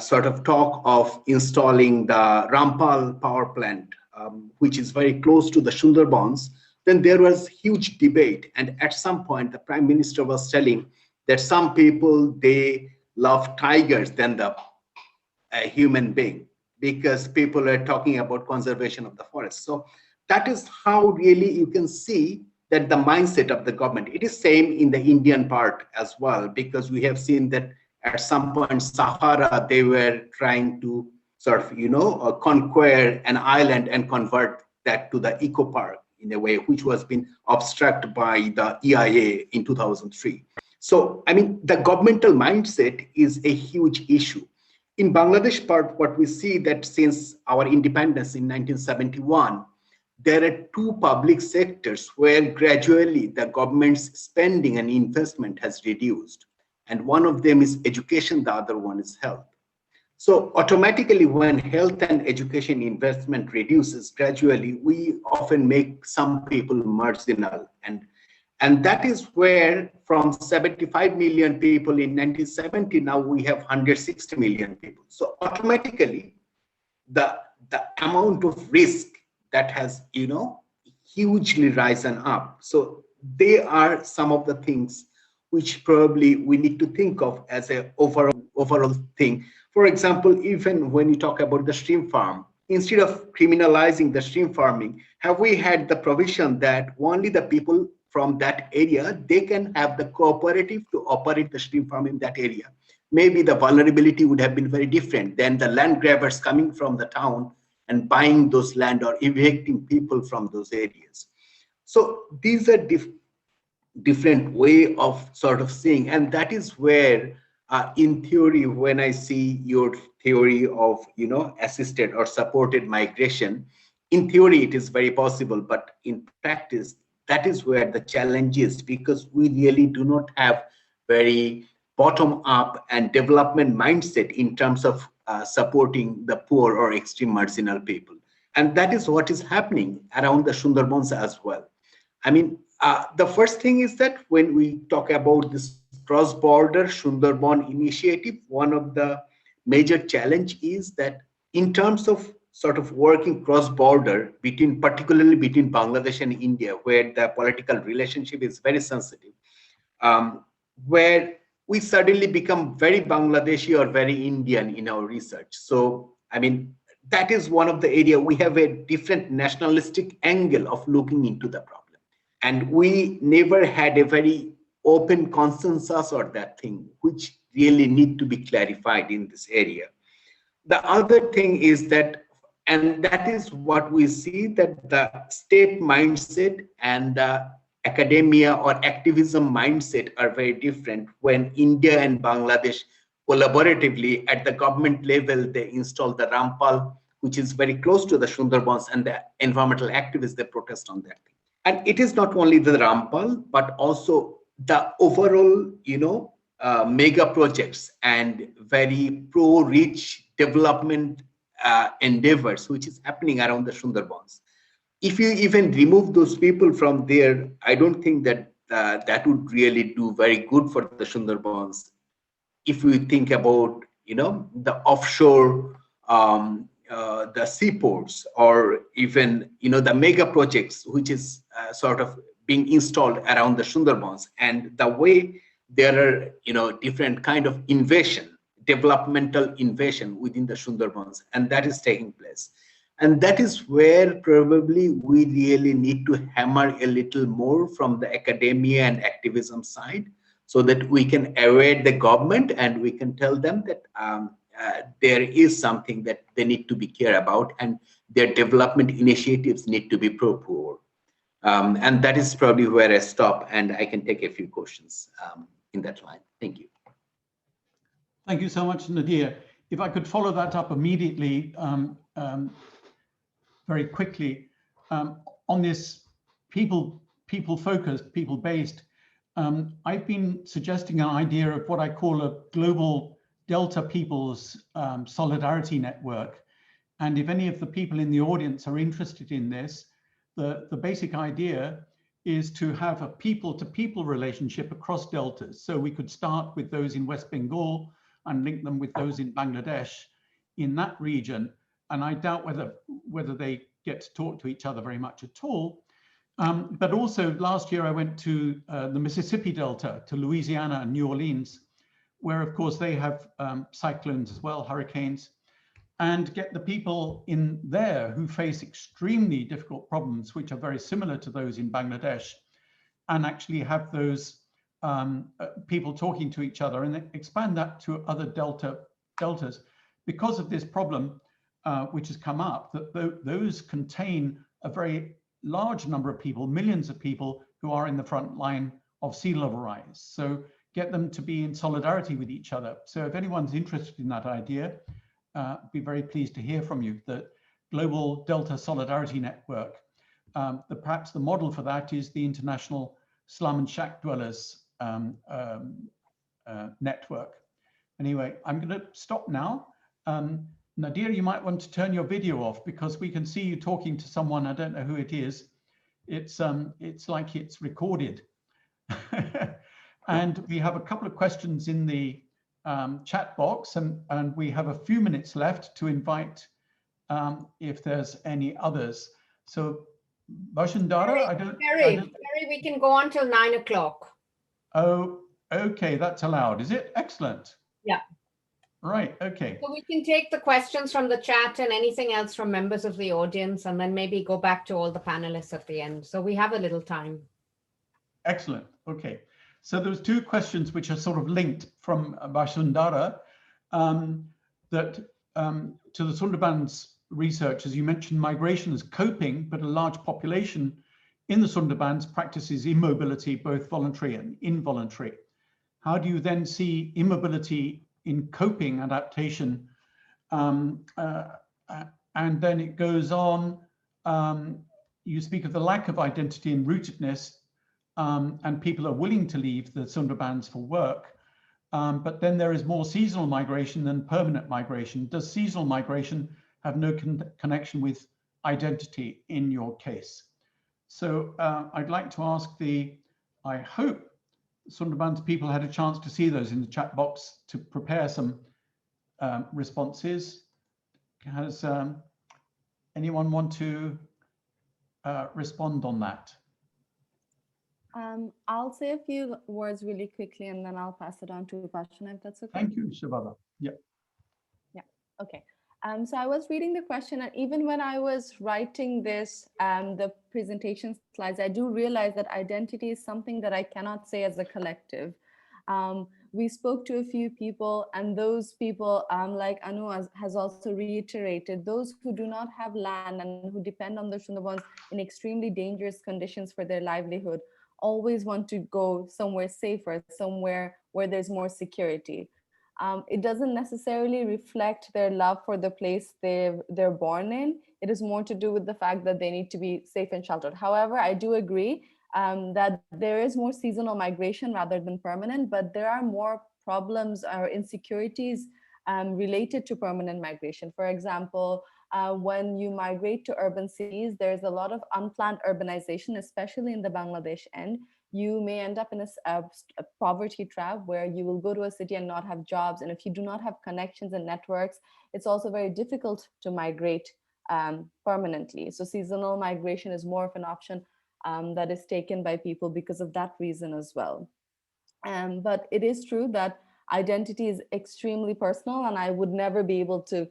sort of talk of installing the Rampal power plant, which is very close to the Sundarbans, then there was huge debate. And at some point, the Prime Minister was telling that some people, they love tigers than the human being, because people are talking about conservation of the forest. So that is how really you can see that the mindset of the government. It is same in the Indian part as well, because we have seen that at some point Sahara, they were trying to sort of, conquer an island and convert that to the eco park in a way, which was been obstructed by the EIA in 2003. So, I mean, the governmental mindset is a huge issue. In Bangladesh part, what we see that since our independence in 1971, there are two public sectors where gradually the government's spending and investment has reduced. And one of them is education, the other one is health. So automatically, when health and education investment reduces gradually, we often make some people marginal. And that is where from 75 million people in 1970, now we have 160 million people. So automatically, the amount of risk that has, hugely risen up. So they are some of the things which probably we need to think of as a overall thing. For example, even when you talk about the stream farm, instead of criminalizing the stream farming, have we had the provision that only the people from that area, they can have the cooperative to operate the stream farm in that area? Maybe the vulnerability would have been very different than the land grabbers coming from the town and buying those land or evicting people from those areas. So these are different way of sort of seeing, and that is where in theory, when I see your theory of assisted or supported migration, in theory it is very possible, but in practice that is where the challenge is, because we really do not have very bottom up and development mindset in terms of supporting the poor or extreme marginal people. And that is what is happening around the Sundarbans as well. I mean, the first thing is that when we talk about this cross-border Sundarban initiative, one of the major challenge is that in terms of sort of working cross-border particularly between Bangladesh and India, where the political relationship is very sensitive, where we suddenly become very Bangladeshi or very Indian in our research. So, I mean, that is one of the area we have a different nationalistic angle of looking into the problem. And we never had a very open consensus or that thing, which really need to be clarified in this area. The other thing is that, and that is what we see, that the state mindset and the academia or activism mindset are very different. When India and Bangladesh collaboratively at the government level, they install the Rampal, which is very close to the Sundarbans, and the environmental activists, they protest on that. And it is not only the Rampal, but also the overall, mega projects and very pro-rich development endeavors, which is happening around the Sundarbans. If you even remove those people from there, I don't think that that would really do very good for the Sundarbans. If we think about, the offshore, the seaports, or even, the mega projects, which is sort of being installed around the Sundarbans, and the way there are, different kind of invasion, developmental invasion within the Sundarbans, and that is taking place. And that is where probably we really need to hammer a little more from the academia and activism side, so that we can aware the government and we can tell them that there is something that they need to be care about, and their development initiatives need to be pro-poor. And that is probably where I stop, and I can take a few questions in that line. Thank you. Thank you so much, Nadir. If I could follow that up immediately, very quickly, on this people-focused, people-based, I've been suggesting an idea of what I call a global Delta Peoples Solidarity Network. And if any of the people in the audience are interested in this, the basic idea is to have a people-to-people relationship across deltas. So we could start with those in West Bengal and link them with those in Bangladesh in that region. And I doubt whether they get to talk to each other very much at all. But also last year I went to the Mississippi Delta, to Louisiana and New Orleans, where of course they have cyclones as well, hurricanes, and get the people in there who face extremely difficult problems, which are very similar to those in Bangladesh, and actually have those people talking to each other, and expand that to other deltas. Because of this problem, which has come up, that those contain a very large number of people, millions of people who are in the front line of sea level rise. So get them to be in solidarity with each other. So if anyone's interested in that idea, I'd be very pleased to hear from you. The Global Delta Solidarity Network, perhaps the model for that is the International Slum and Shack Dwellers Network. Anyway, I'm going to stop now. Nadir, you might want to turn your video off because we can see you talking to someone. I don't know who it is. It's like it's recorded. And we have a couple of questions in the chat box, and we have a few minutes left to invite if there's any others. So, Bashundara, Terry, we can go on till 9 o'clock. Oh, okay, that's allowed, is it? Excellent. Yeah. Right, okay. So we can take the questions from the chat and anything else from members of the audience, and then maybe go back to all the panelists at the end. So we have a little time. Excellent, okay. So there's two questions which are sort of linked from Bashundara that to the Sundarbans research, as you mentioned, migration is coping, but a large population in the Sundarbans practices immobility, both voluntary and involuntary. How do you then see immobility in coping adaptation? And then it goes on, you speak of the lack of identity and rootedness, and people are willing to leave the Sundarbans for work. But then there is more seasonal migration than permanent migration. Does seasonal migration have no connection with identity in your case? So I'd like to ask I hope Sundarbans people had a chance to see those in the chat box to prepare some responses. Has anyone want to respond on that? I'll say a few words really quickly and then I'll pass it on to Upasona if that's okay. Thank you, Shababa. Yeah. Yeah, okay. So I was reading the question, and even when I was writing this, the presentation slides, I do realize that identity is something that I cannot say as a collective. We spoke to a few people, and those people, like Annu has also reiterated, those who do not have land and who depend on the Sundarbans in extremely dangerous conditions for their livelihood always want to go somewhere safer, somewhere where there's more security. It doesn't necessarily reflect their love for the place they're born in. It is more to do with the fact that they need to be safe and sheltered. However, I do agree that there is more seasonal migration rather than permanent, but there are more problems or insecurities related to permanent migration. For example, when you migrate to urban cities, there's a lot of unplanned urbanization, especially in the Bangladesh end. You may end up in a poverty trap where you will go to a city and not have jobs. And if you do not have connections and networks, it's also very difficult to migrate permanently. So seasonal migration is more of an option that is taken by people because of that reason as well. But it is true that identity is extremely personal, and I would never be able to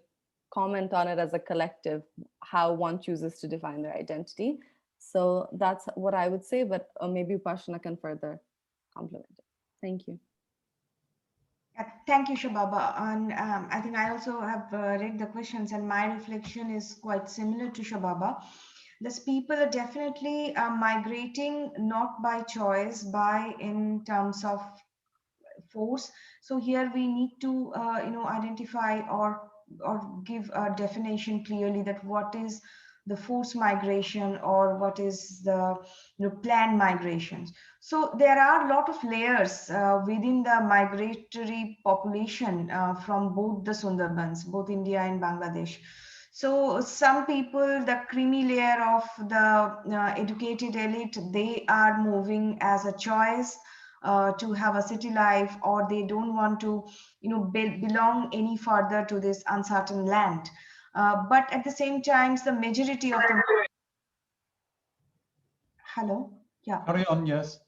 comment on it as a collective, how one chooses to define their identity. So that's what I would say, but maybe Upasona can further complement it. Thank you. Thank you, Shababa. And I think I also have read the questions, and my reflection is quite similar to Shababa. These people are definitely migrating not by choice, by in terms of force. So here we need to identify or give a definition clearly that what is the forced migration or what is the planned migrations. So there are a lot of layers within the migratory population from both the Sundarbans, both India and Bangladesh. So some people, the creamy layer of the educated elite, they are moving as a choice to have a city life, or they don't want to belong any further to this uncertain land. But at the same time, the majority of the Carry on, yes.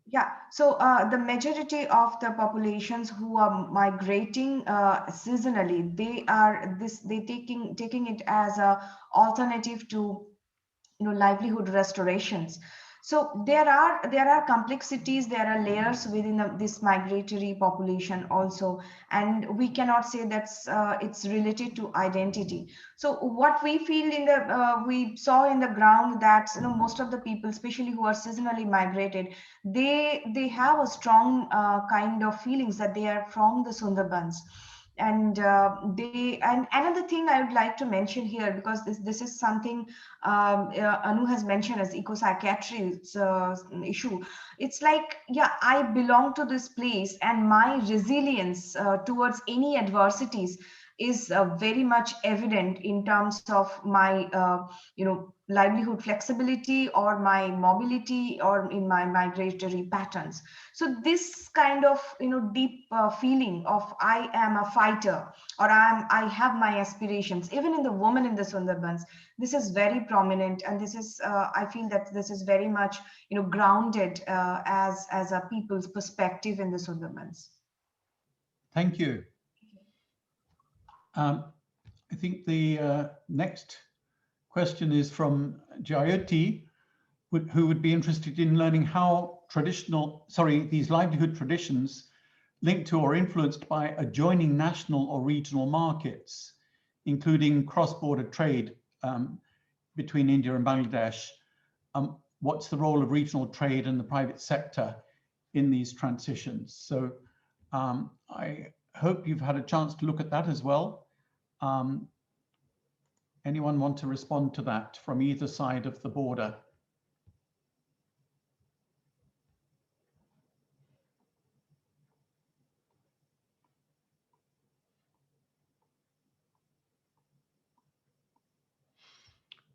Yeah, so the majority of the populations who are migrating seasonally, they taking it as a alternative to livelihood restorations. So there are complexities, there are layers within this migratory population also, and we cannot say that's it's related to identity. So what we feel we saw in the ground that most of the people, especially who are seasonally migrated, they have a strong kind of feelings that they are from the Sundarbans. And another thing I would like to mention here, because this is something Annu has mentioned as eco-psychiatry issue. It's like, yeah, I belong to this place, and my resilience towards any adversities is very much evident in terms of my livelihood flexibility or my mobility or in my migratory patterns. So this kind of deep feeling of I am a fighter, or I have my aspirations, even in the woman in the Sundarbans, this is very prominent, and this is I feel that this is very much grounded as a people's perspective in the Sundarbans. Thank you. I think the next question is from Jayoti, who would be interested in learning how these livelihood traditions linked to or influenced by adjoining national or regional markets, including cross-border trade between India and Bangladesh. What's the role of regional trade and the private sector in these transitions? So I hope you've had a chance to look at that as well. Anyone want to respond to that from either side of the border?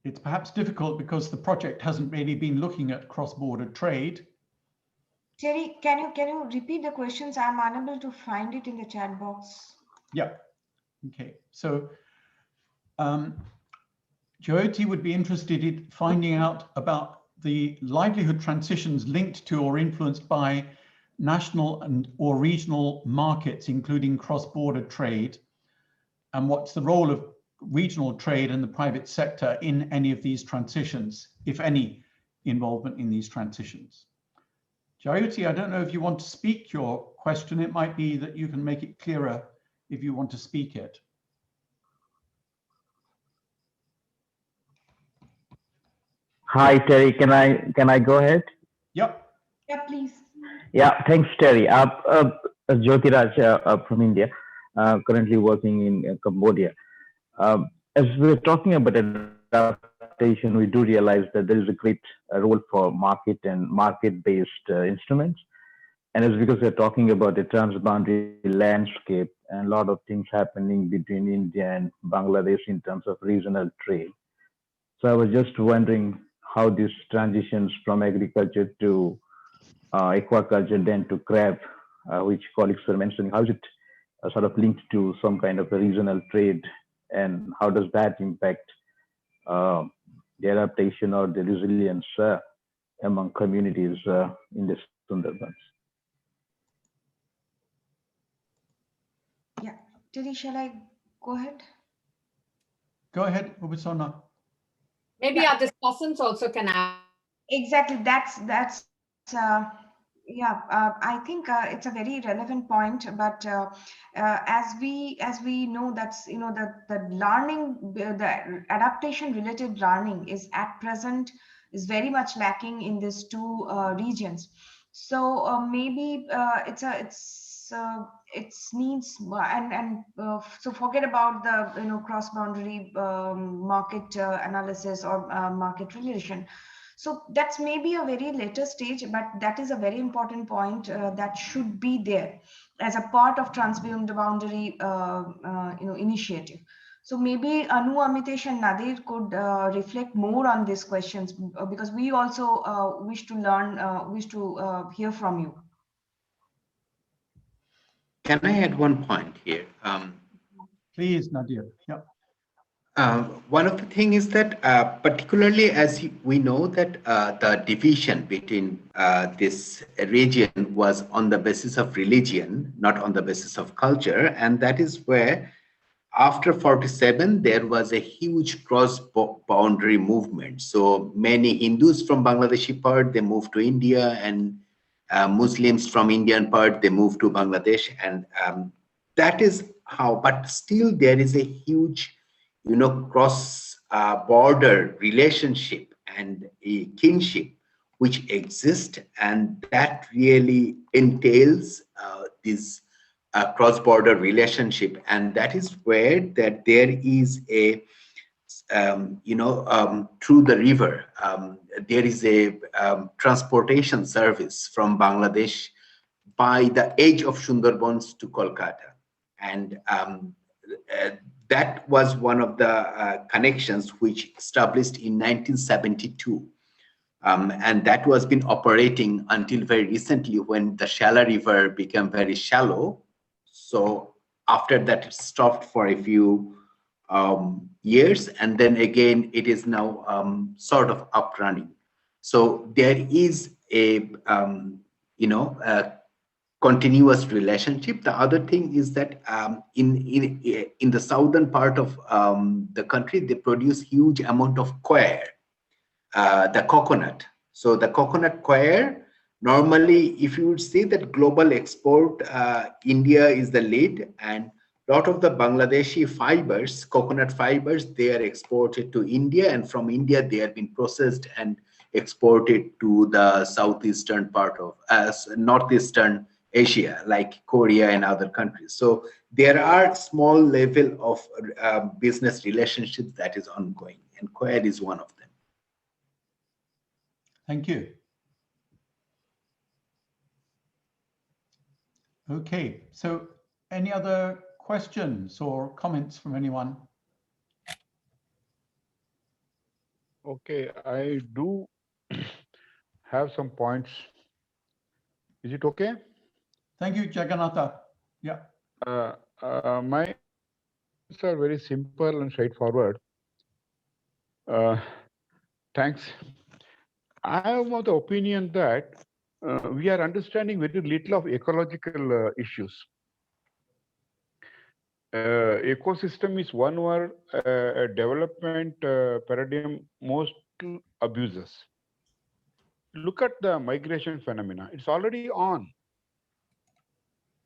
It's perhaps difficult because the project hasn't really been looking at cross-border trade. Terry, can you repeat the questions? I'm unable to find it in the chat box. Yeah. Okay. So Jyoti would be interested in finding out about the livelihood transitions linked to or influenced by national and or regional markets, including cross-border trade, and what's the role of regional trade and the private sector in any of these transitions, if any involvement in these transitions. Jayoti, I don't know if you want to speak your question. It might be that you can make it clearer if you want to speak it. Hi, Terry. Can I go ahead? Yep. Yeah, please. Yeah, thanks, Terry. Jyotiraj from India, currently working in Cambodia. As we're talking about adaptation, we do realize that there is a great role for market and market-based instruments. And it's because we're talking about the transboundary landscape and a lot of things happening between India and Bangladesh in terms of regional trade. So I was just wondering how this transitions from agriculture to aquaculture, then to crab, which colleagues were mentioning, how is it sort of linked to some kind of a regional trade, and how does that impact the adaptation or the resilience among communities in the Sundarbans? Yeah, Terry, shall I go ahead? Go ahead, Upasona. Maybe our discussants also can add. Exactly. That's I think it's a very relevant point. But as we know, that's the learning, the adaptation related learning is at present is very much lacking in these two regions. So maybe it needs so forget about the cross boundary market analysis or market relation. So that's maybe a very later stage, but that is a very important point that should be there as a part of transboundary initiative. So maybe Annu, Amites, and Nadir could reflect more on these questions, because we also wish to learn, wish to hear from you. Can I add one point here? Please, Nadir. Yep. One of the things is that particularly as we know that the division between this region was on the basis of religion, not on the basis of culture. And that is where after 47, there was a huge cross-boundary movement. So many Hindus from Bangladeshi part, they moved to India, and Muslims from Indian part, they moved to Bangladesh. And that is how, but still there is a huge cross-border relationship and a kinship which exist, and that really entails this cross-border relationship, and that is where that there is a through the river there is a transportation service from Bangladesh by the edge of Sundarbans to Kolkata, and that was one of the connections which established in 1972. And that was been operating until very recently when the Shala River became very shallow. So after that, it stopped for a few years, and then again, it is now sort of up running. So there is a, a continuous relationship. The other thing is that in the southern part of the country, they produce huge amount of coir, the coconut. So the coconut coir, normally, if you would see that global export, India is the lead, and a lot of the Bangladeshi fibers, coconut fibers, they are exported to India, and from India, they have been processed and exported to the southeastern part of northeastern Asia, like Korea and other countries. So there are small level of business relationships that is ongoing, and coir is one of them. Thank you. Okay, so any other questions or comments from anyone? Okay, I do have some points. Is it okay? Thank you, Jagannatha. Yeah. My answers are very simple and straightforward. Thanks. I am of the opinion that we are understanding very little of ecological issues. Ecosystem is one word a development paradigm most abuses. Look at the migration phenomena. It's already on.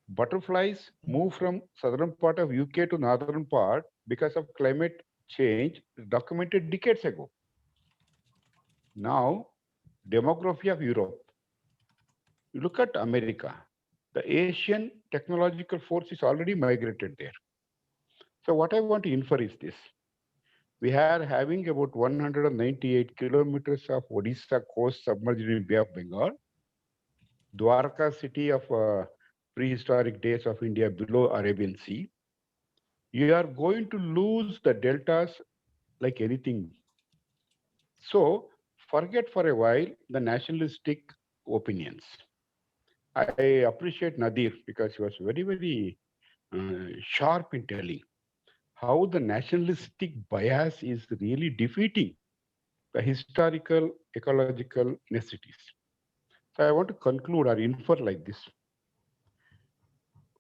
Butterflies move from southern part of UK to northern part because of climate change documented decades ago. Now, demography of Europe. You look at America. The Asian technological force is already migrated there. So what I want to infer is this. We are having about 198 kilometers of Odisha coast submerged in Bay of Bengal. Dwarka city of prehistoric days of India below Arabian Sea. You are going to lose the deltas like anything. So forget for a while the nationalistic opinions. I appreciate Nadir because he was very, very sharp in telling how the nationalistic bias is really defeating the historical ecological necessities. So I want to conclude or infer like this.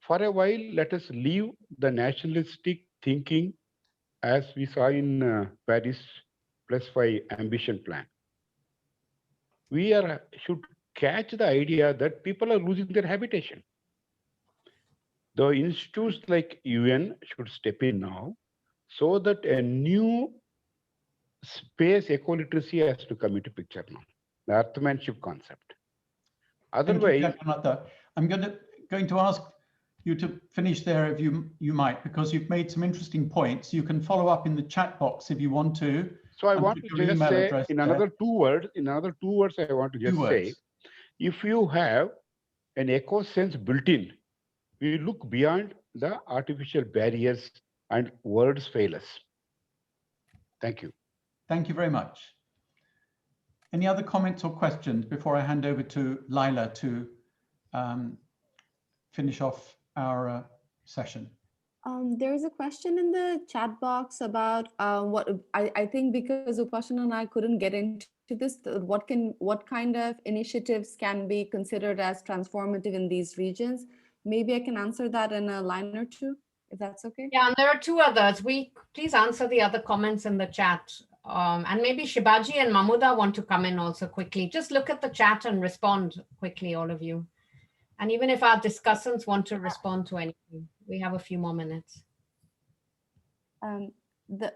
For a while, let us leave the nationalistic thinking as we saw in Paris +5 ambition plan. We should catch the idea that people are losing their habitation. The institutes like UN should step in now so that a new space eco-literacy has to come into picture now, the earthmanship concept. Otherwise, I'm going to ask you to finish there if you might, because you've made some interesting points. You can follow up in the chat box if you want to. So I want to just say in another two words, I want to just say, if you have an eco sense built in, we look beyond the artificial barriers and words fail us. Thank you. Thank you very much. Any other comments or questions before I hand over to Lyla to finish off our session? There is a question in the chat box about what I think because Upasana and I couldn't get into this, what kind of initiatives can be considered as transformative in these regions? Maybe I can answer that in a line or two, if that's okay. Yeah, and there are two others. Please answer the other comments in the chat. And maybe Shibaji and Mahmuda want to come in also quickly. Just look at the chat and respond quickly, all of you. And even if our discussants want to respond to anything, we have a few more minutes.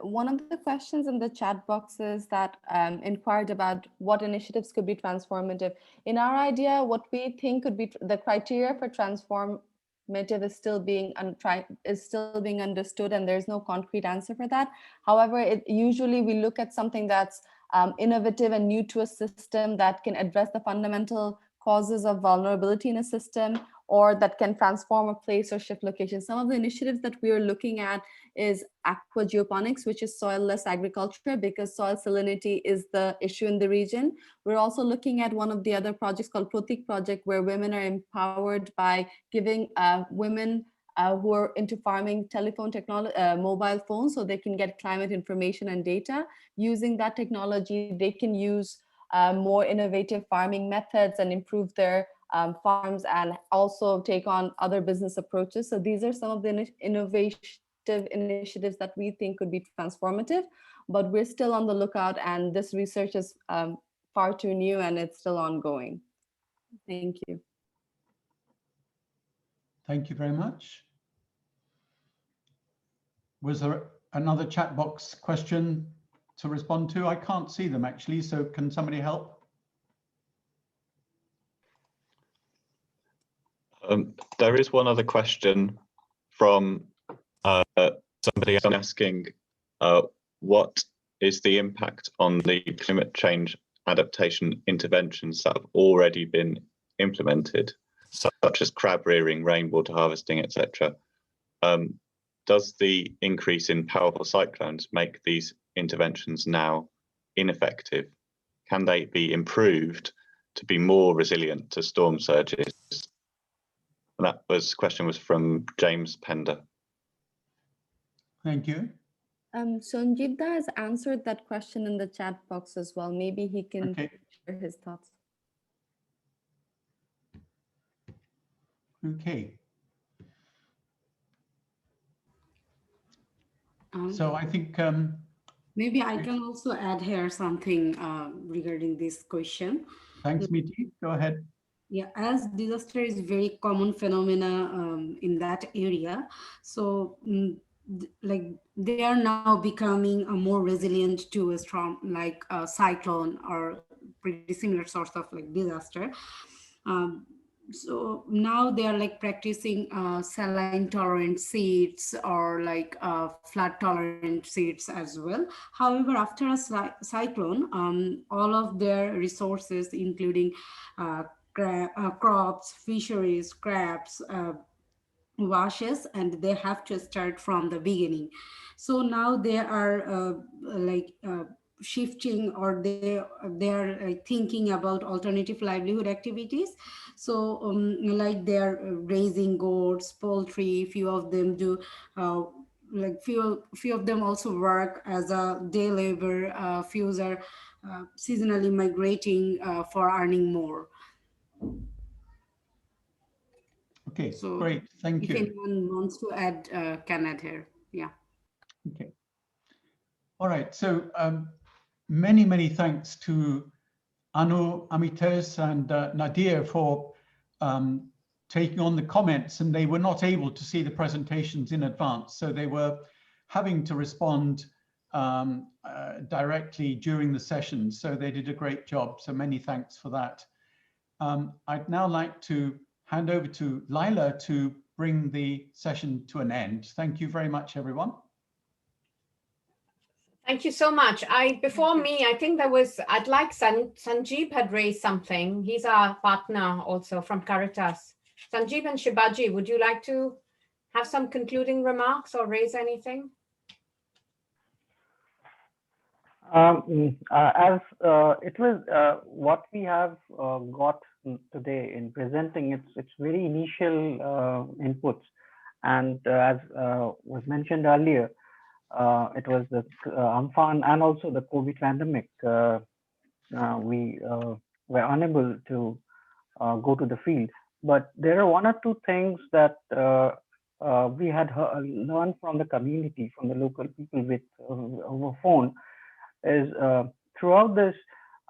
One of the questions in the chat boxes that inquired about what initiatives could be transformative. In our idea, what we think could be the criteria for transformative is still being understood, and there's no concrete answer for that. However, usually we look at something that's innovative and new to a system that can address the fundamental causes of vulnerability in a system, or that can transform a place or shift location. Some of the initiatives that we are looking at is Aqua Geoponics, which is soil-less agriculture, because soil salinity is the issue in the region. We're also looking at one of the other projects called Pratik Project, where women are empowered by giving women who are into farming telephone technology, mobile phones, so they can get climate information and data. Using that technology, they can use more innovative farming methods and improve their farms, and also take on other business approaches. So these are some of the innovative initiatives that we think could be transformative, but we're still on the lookout, and this research is far too new and it's still ongoing. Thank you. Thank you very much. Was there another chat box question to respond to? I can't see them actually, so can somebody help? There is one other question from somebody asking what is the impact on the climate change adaptation interventions that have already been implemented, such as crab rearing, rainwater harvesting, etc. Does the increase in powerful cyclones make these interventions now ineffective? Can they be improved to be more resilient to storm surges? And that question was from James Pender. Thank you. Sanjeevda has answered that question in the chat box as well. Maybe he can share his thoughts. Okay. So I think maybe I can also add here something regarding this question. Thanks, Mity. Go ahead. Yeah, as disaster is very common phenomena in that area, so like they are now becoming more resilient to a storm, like a cyclone or pretty similar sorts of like disaster. So now they are like practicing saline tolerant seeds or like flood tolerant seeds as well. However, after a cyclone, all of their resources, including crops, fisheries, crabs, washes, and they have to start from the beginning. So now they are shifting, or they are thinking about alternative livelihood activities. So like they are raising goats, poultry. Few of them do few of them also work as a day labor. Few are seasonally migrating for earning more. Okay, so great, thank you. If anyone wants to add, can add here. Yeah. Okay. All right, so many thanks to Annu, Amites, and Nadir for taking on the comments, and they were not able to see the presentations in advance, so they were having to respond directly during the session, so they did a great job, so many thanks for that. I'd now like to hand over to Lyla to bring the session to an end. Thank you very much, everyone. Thank you so much. Before me, I think I'd like Sanjeev had raised something. He's our partner also from Caritas. Sanjeev and Shibaji, would you like to have some concluding remarks or raise anything? As it was what we have got today in presenting, it's very initial inputs, and as was mentioned earlier, it was the Amphan and also the COVID pandemic. We were unable to go to the field, but there are one or two things that we had learned from the community, from the local people with over phone, is throughout this,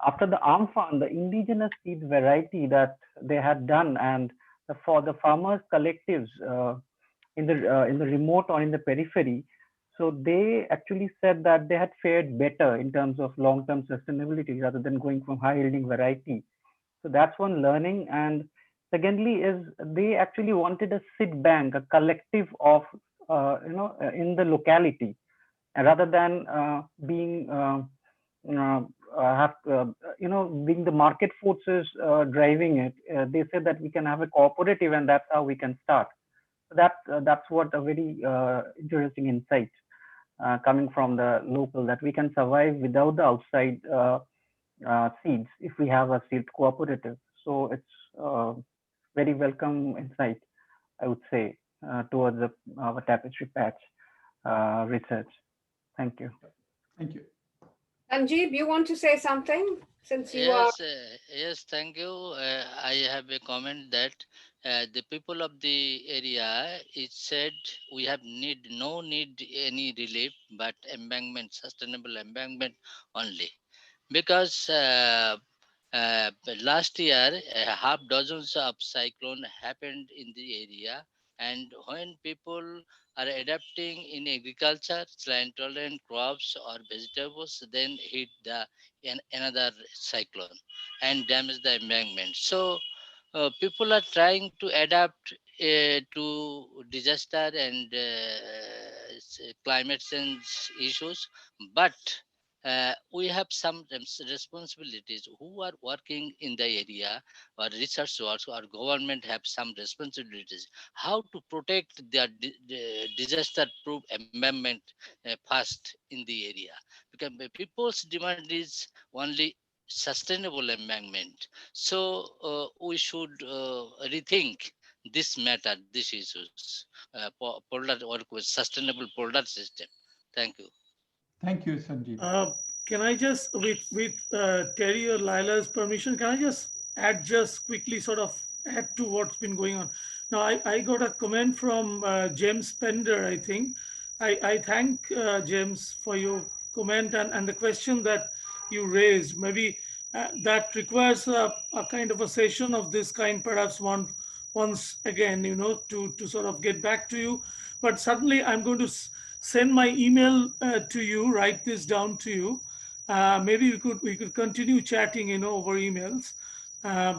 after the Amphan, the indigenous seed variety that they had done, and for the farmers collectives in the remote or in the periphery, so they actually said that they had fared better in terms of long-term sustainability rather than going from high-yielding variety. So that's one learning. And secondly is they actually wanted a seed bank, a collective of in the locality, rather than being being the market forces driving it, they said that we can have a cooperative and that's how we can start. That's what a very interesting insight coming from the local, that we can survive without the outside seeds if we have a seed cooperative. So it's very welcome insight, I would say, towards our tapestry patch research. Thank you. Thank you. Sanjeev, you want to say something since you are? Yes, thank you. I have a comment that the people of the area, it said we have no need any relief, but embankment, sustainable embankment only. Because last year, half dozens of cyclone happened in the area, and when people are adapting in agriculture, slant-tolerant crops or vegetables, then hit another cyclone and damage the embankment. So people are trying to adapt to disaster and climate change issues, but we have some responsibilities. Who are working in the area or research works or government have some responsibilities. How to protect their disaster-proof environment first in the area. Because people's demand is only sustainable environment. So we should rethink this matter, these issues. Polder work with sustainable polder system. Thank you. Thank you, Sanjeev. Can I just, with Terry or Lila's permission, can I just add, just quickly sort of add to what's been going on? Now, I got a comment from James Pender, I think. I thank James for your comment and the question that you raised. Maybe that requires a kind of a session of this kind, perhaps once again, to sort of get back to you. But certainly I'm going to send my email to you, write this down to you. Maybe we could continue chatting, over emails,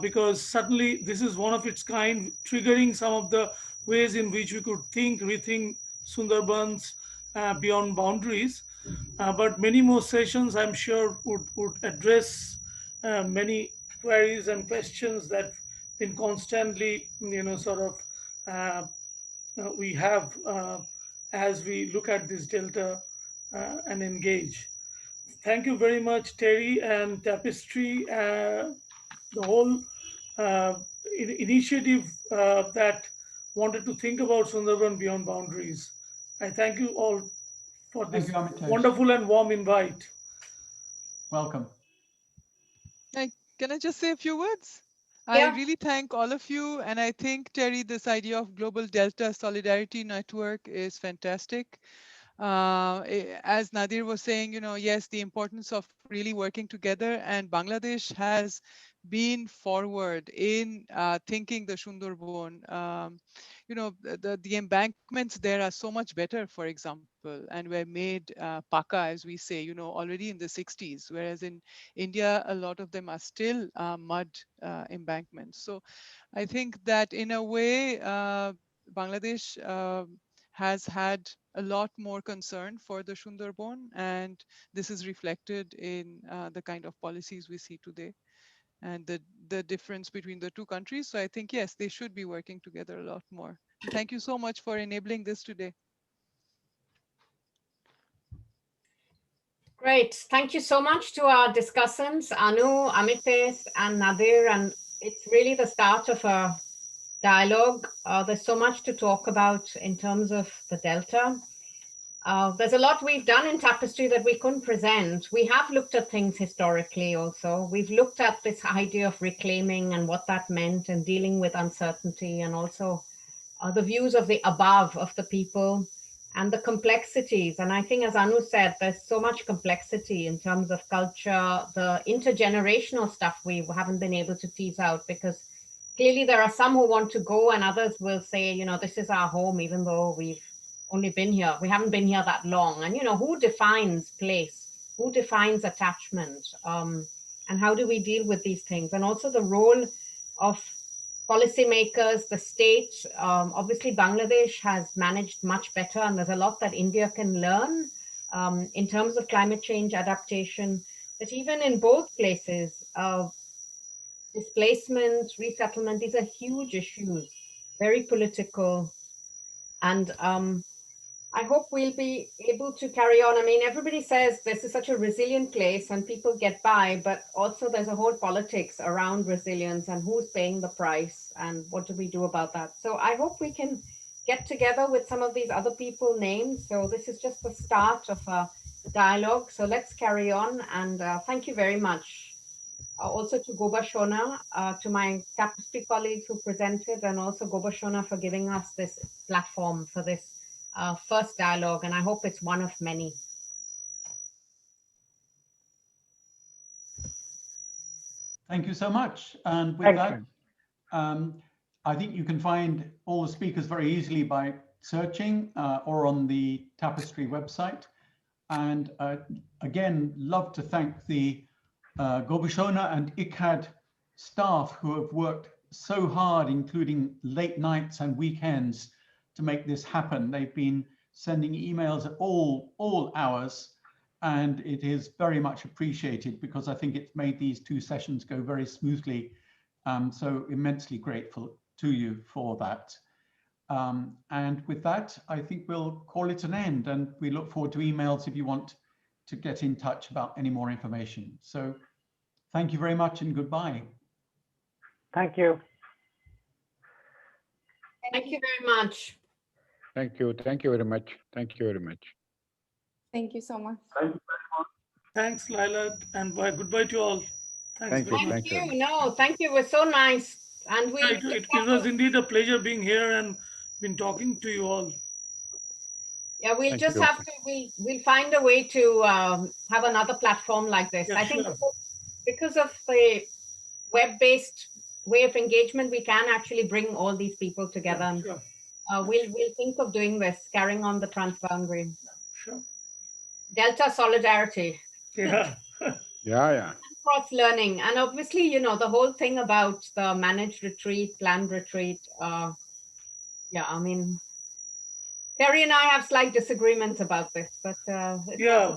because certainly this is one of its kind, triggering some of the ways in which we could rethink Sundarbans beyond boundaries. But many more sessions, I'm sure, would address many queries and questions that been constantly, sort of we have as we look at this delta and engage. Thank you very much, Terry and Tapestry, the whole initiative that wanted to think about Sundarban beyond boundaries. I thank you all for this wonderful and warm invite. Welcome. Can I just say a few words? Yeah. I really thank all of you. And I think, Terry, this idea of Global Delta Solidarity Network is fantastic. As Nadir was saying, yes, the importance of really working together, and Bangladesh has been forward in thinking the Sundarban. The embankments there are so much better, for example, and were made paka, as we say, already in the 60s, whereas in India, a lot of them are still mud embankments. So I think that in a way, Bangladesh has had a lot more concern for the Sundarban, and this is reflected in the kind of policies we see today and the difference between the two countries. So I think, yes, they should be working together a lot more. And thank you so much for enabling this today. Great. Thank you so much to our discussants, Annu, Amites, and Nadir. And it's really the start of a dialogue. There's so much to talk about in terms of the Delta. There's a lot we've done in Tapestry that we couldn't present. We have looked at things historically also. We've looked at this idea of reclaiming and what that meant and dealing with uncertainty, and also the views of the above of the people and the complexities. And I think, as Annu said, there's so much complexity in terms of culture, the intergenerational stuff we haven't been able to tease out, because clearly there are some who want to go and others will say, this is our home, even though we've only been here. We haven't been here that long. And, who defines place? Who defines attachment? And how do we deal with these things? And also the role of policymakers, the state. Obviously, Bangladesh has managed much better, and there's a lot that India can learn in terms of climate change adaptation. that even in both places, displacement, resettlement, these are huge issues, very political. And I hope we'll be able to carry on. I mean, everybody says this is such a resilient place and people get by, but also there's a whole politics around resilience and who's paying the price and what do we do about that. So I hope we can get together with some of these other people named. So this is just the start of a dialogue. So let's carry on. And thank you very much. Also to Gobeshona, to my Tapestry colleagues who presented, and also Gobeshona for giving us this platform for this first dialogue, and I hope it's one of many. Thank you so much. And with that, I think you can find all the speakers very easily by searching or on the Tapestry website. And again, love to thank the Gobeshona and ICCCAD staff who have worked so hard, including late nights and weekends, to make this happen. They've been sending emails at all hours, and it is very much appreciated because I think it's made these two sessions go very smoothly. So immensely grateful to you for that. And with that, I think we'll call it an end, and we look forward to emails if you want to get in touch about any more information. So thank you very much and goodbye. Thank you. Thank you very much. Thank you. Thank you very much. Thank you very much. Thank you so much. Thanks, Lyla, and bye. Goodbye to all. Thanks. Thank you. No, thank you. It was so nice. And we it was indeed a pleasure being here and been talking to you all. Yeah, we'll just have to, we'll find a way to have another platform like this. Yeah, I think because of the web-based way of engagement, we can actually bring all these people together. Sure. We'll think of doing this, carrying on the transboundary. Sure. Delta solidarity. Yeah. Yeah. Cross learning. And obviously, you know, the whole thing about the managed retreat, planned retreat. Yeah, I mean, Terry and I have slight disagreements about this, but yeah,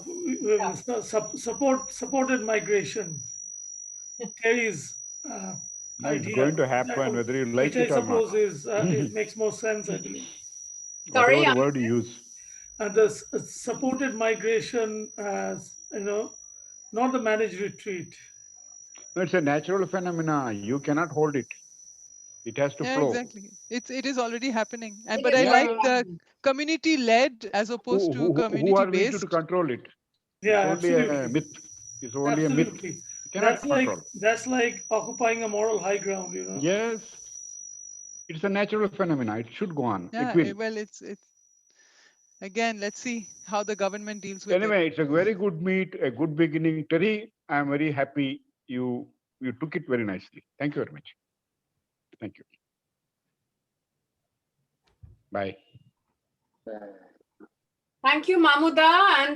supported migration. Terry's it's going to happen whether you like it or not. I suppose is it makes more sense, I believe. Sorry, whatever word you use. And the supported migration, as you know, not the managed retreat. No, it's a natural phenomena. You cannot hold it. It has to flow. Exactly. It is already happening. And but I like the community-led as opposed to community-based. Who are we to control it? Yeah, it's only a myth. It's only a myth. You cannot control. That's like occupying a moral high ground, you know. Yes. It's a natural phenomena. It should go on. Yeah, it will. Well, it's again, let's see how the government deals with it. Anyway, it's a very good meet, a good beginning. Terry, I'm very happy you took it very nicely. Thank you very much. Thank you. Bye. Thank you, Mahmuda. And